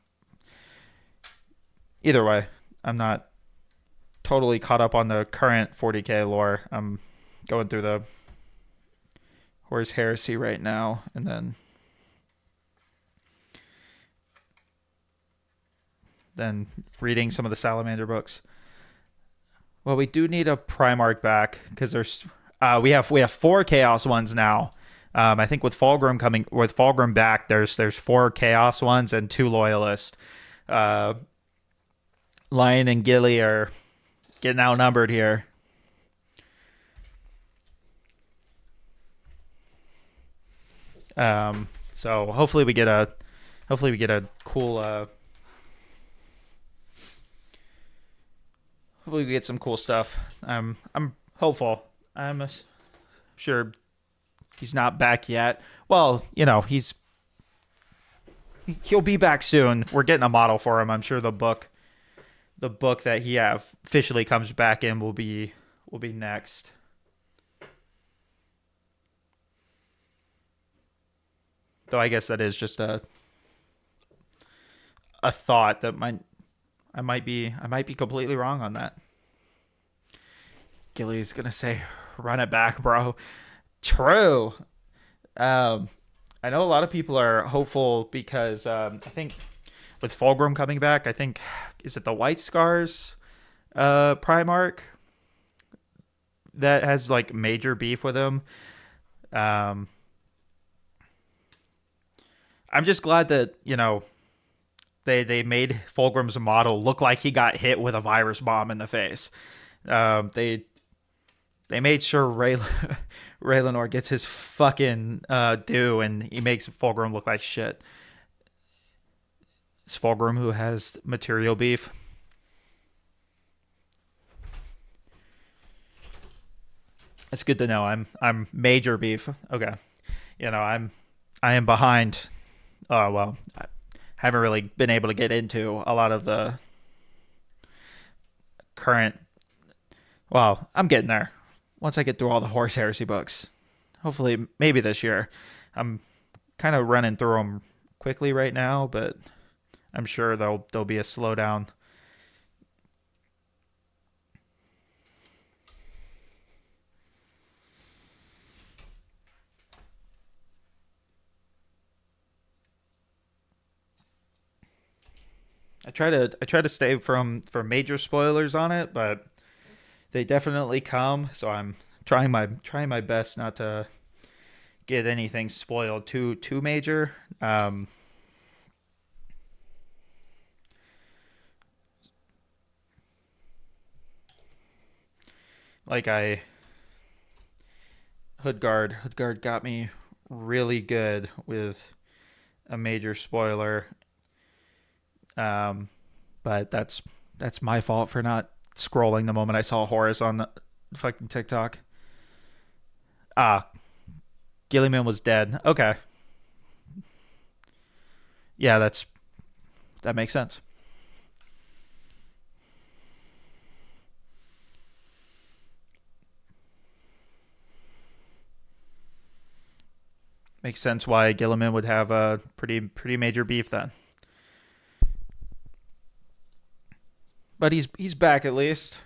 Either way, I'm not totally caught up on the current 40k lore. I'm going through the Horus Heresy right now, and then reading some of the Salamander books. Well, we do need a Primarch back because we have four Chaos ones now. I think with Fulgrim back, there's four Chaos ones and two Loyalist. Uh, Lion and Gilly are getting outnumbered here. So hopefully we get a cool hopefully we get some cool stuff. I'm hopeful. I'm sure he's not back yet. Well, he'll be back soon. We're getting a model for him. I'm sure the book that he officially comes back in will be next. Though I guess that is just a thought that I might be completely wrong on that. Gilly's gonna say, "Run it back, bro." True. Um, I know a lot of people are hopeful because I think with Fulgrim coming back, I think is it the White Scars Primarch that has like major beef with him. Um, I'm just glad that they made Fulgrim's model look like he got hit with a virus bomb in the face. They made sure Raylanor gets his fucking due, and he makes Fulgrim look like shit. It's Fulgrim who has material beef. It's good to know. I'm major beef. Okay, I am behind. Oh well, I haven't really been able to get into a lot of the current. Well, I'm getting there. Once I get through all the Horse Heresy books, hopefully maybe this year. I'm kind of running through them quickly right now, but I'm sure there'll be a slowdown. I try to stay from major spoilers on it, but they definitely come. So I'm trying my best not to get anything spoiled too major. Like I Hoodguard got me really good with a major spoiler. Um, but that's my fault for not scrolling the moment I saw Horus on the fucking TikTok. Ah, Gilliman was dead. Okay, yeah, that makes sense. Makes sense why Gilliman would have a pretty major beef then. But he's back at least.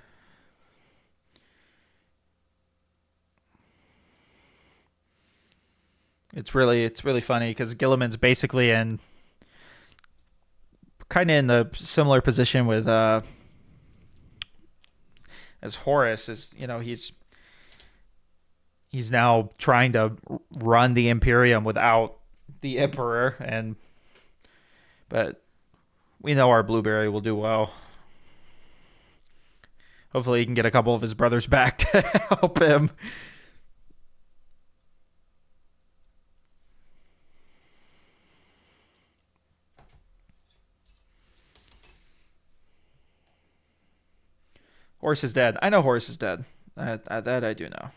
It's really funny because Gilliman's basically in kind of in the similar position with as Horus is. He's now trying to run the Imperium without the Emperor, and but we know our Blueberry will do well. Hopefully, he can get a couple of his brothers back to help him. Horse is dead. I know Horse is dead. That I do know.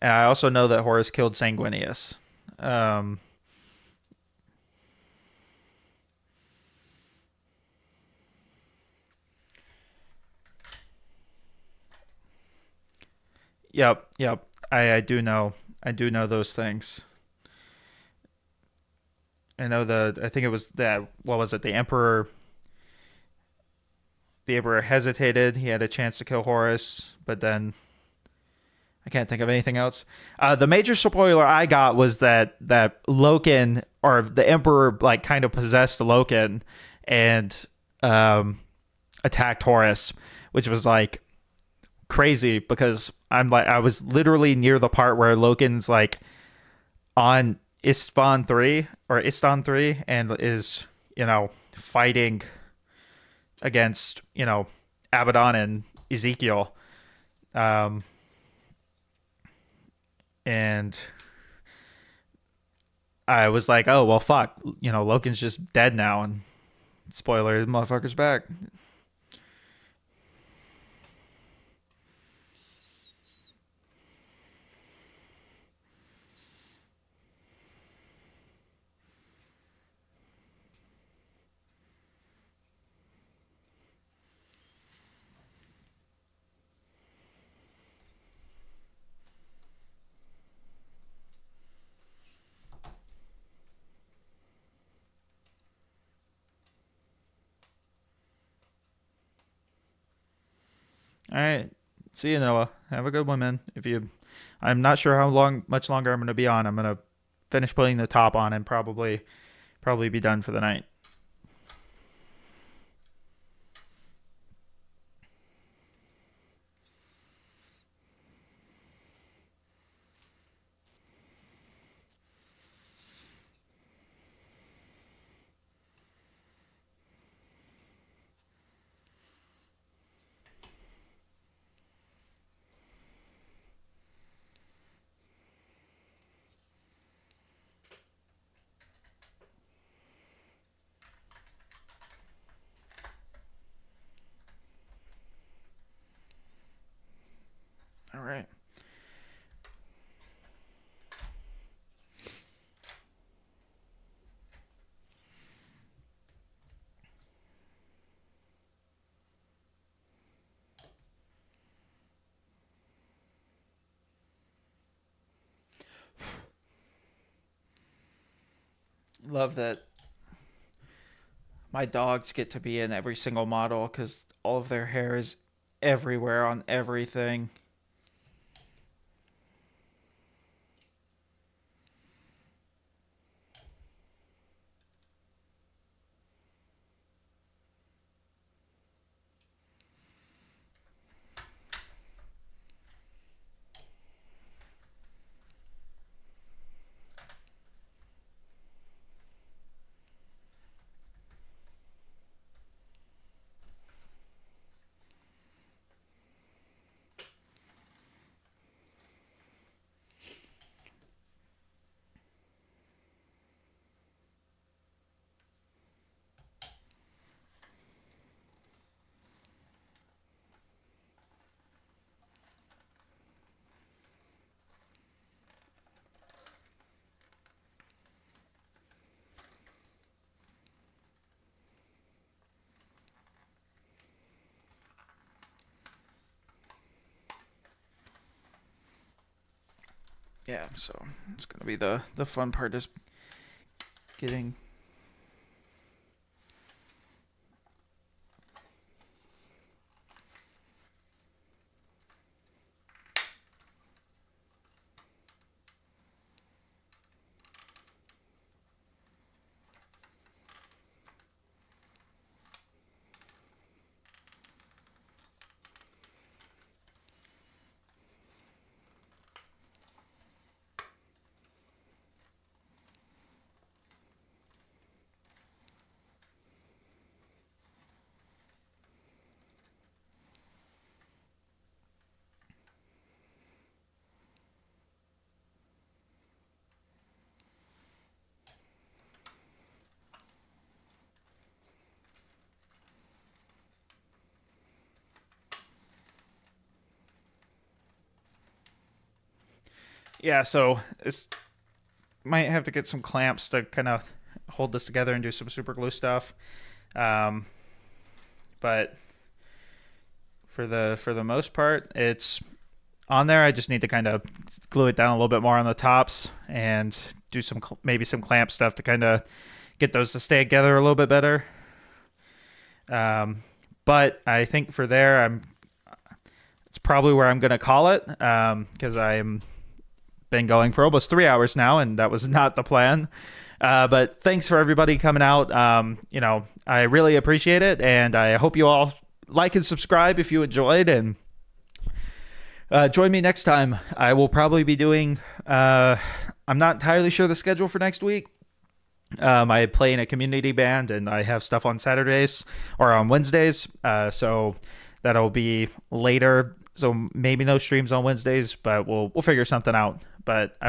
And I also know that Horus killed Sanguinius. Um, yep. I do know. I do know those things. I know I think it was that. What was it? The Emperor hesitated. He had a chance to kill Horus, but then I can't think of anything else. The major spoiler I got was that Loken or the Emperor like kind of possessed Loken and um, attacked Horus, which was like crazy because I was literally near the part where Loken's like on Istan 3 and is fighting against Abaddon and Ezekiel. Um, and I was like, oh well, fuck. Loken's just dead now, and spoiler, the motherfucker's back. All right, see you, Noah. Have a good one, man. I'm not sure much longer I'm gonna be on. I'm gonna finish putting the top on and probably be done for the night. Love that my dogs get to be in every single model because all of their hair is everywhere on everything. Yeah, so it's gonna be the fun part is getting. Yeah, so it's might have to get some clamps to kind of hold this together and do some super glue stuff. Um, but for the most part, it's on there. I just need to kind of glue it down a little bit more on the tops and do some maybe some clamp stuff to kind of get those to stay together a little bit better. But I think for there, it's probably where I'm gonna call it because I'm been going for almost 3 hours now, and that was not the plan. But thanks for everybody coming out. I really appreciate it, and I hope you all like and subscribe if you enjoyed, and join me next time. I will probably be doing. I'm not entirely sure the schedule for next week. I play in a community band, and I have stuff on Saturdays or on Wednesdays. So that'll be later. So maybe no streams on Wednesdays, but we'll figure something out. But I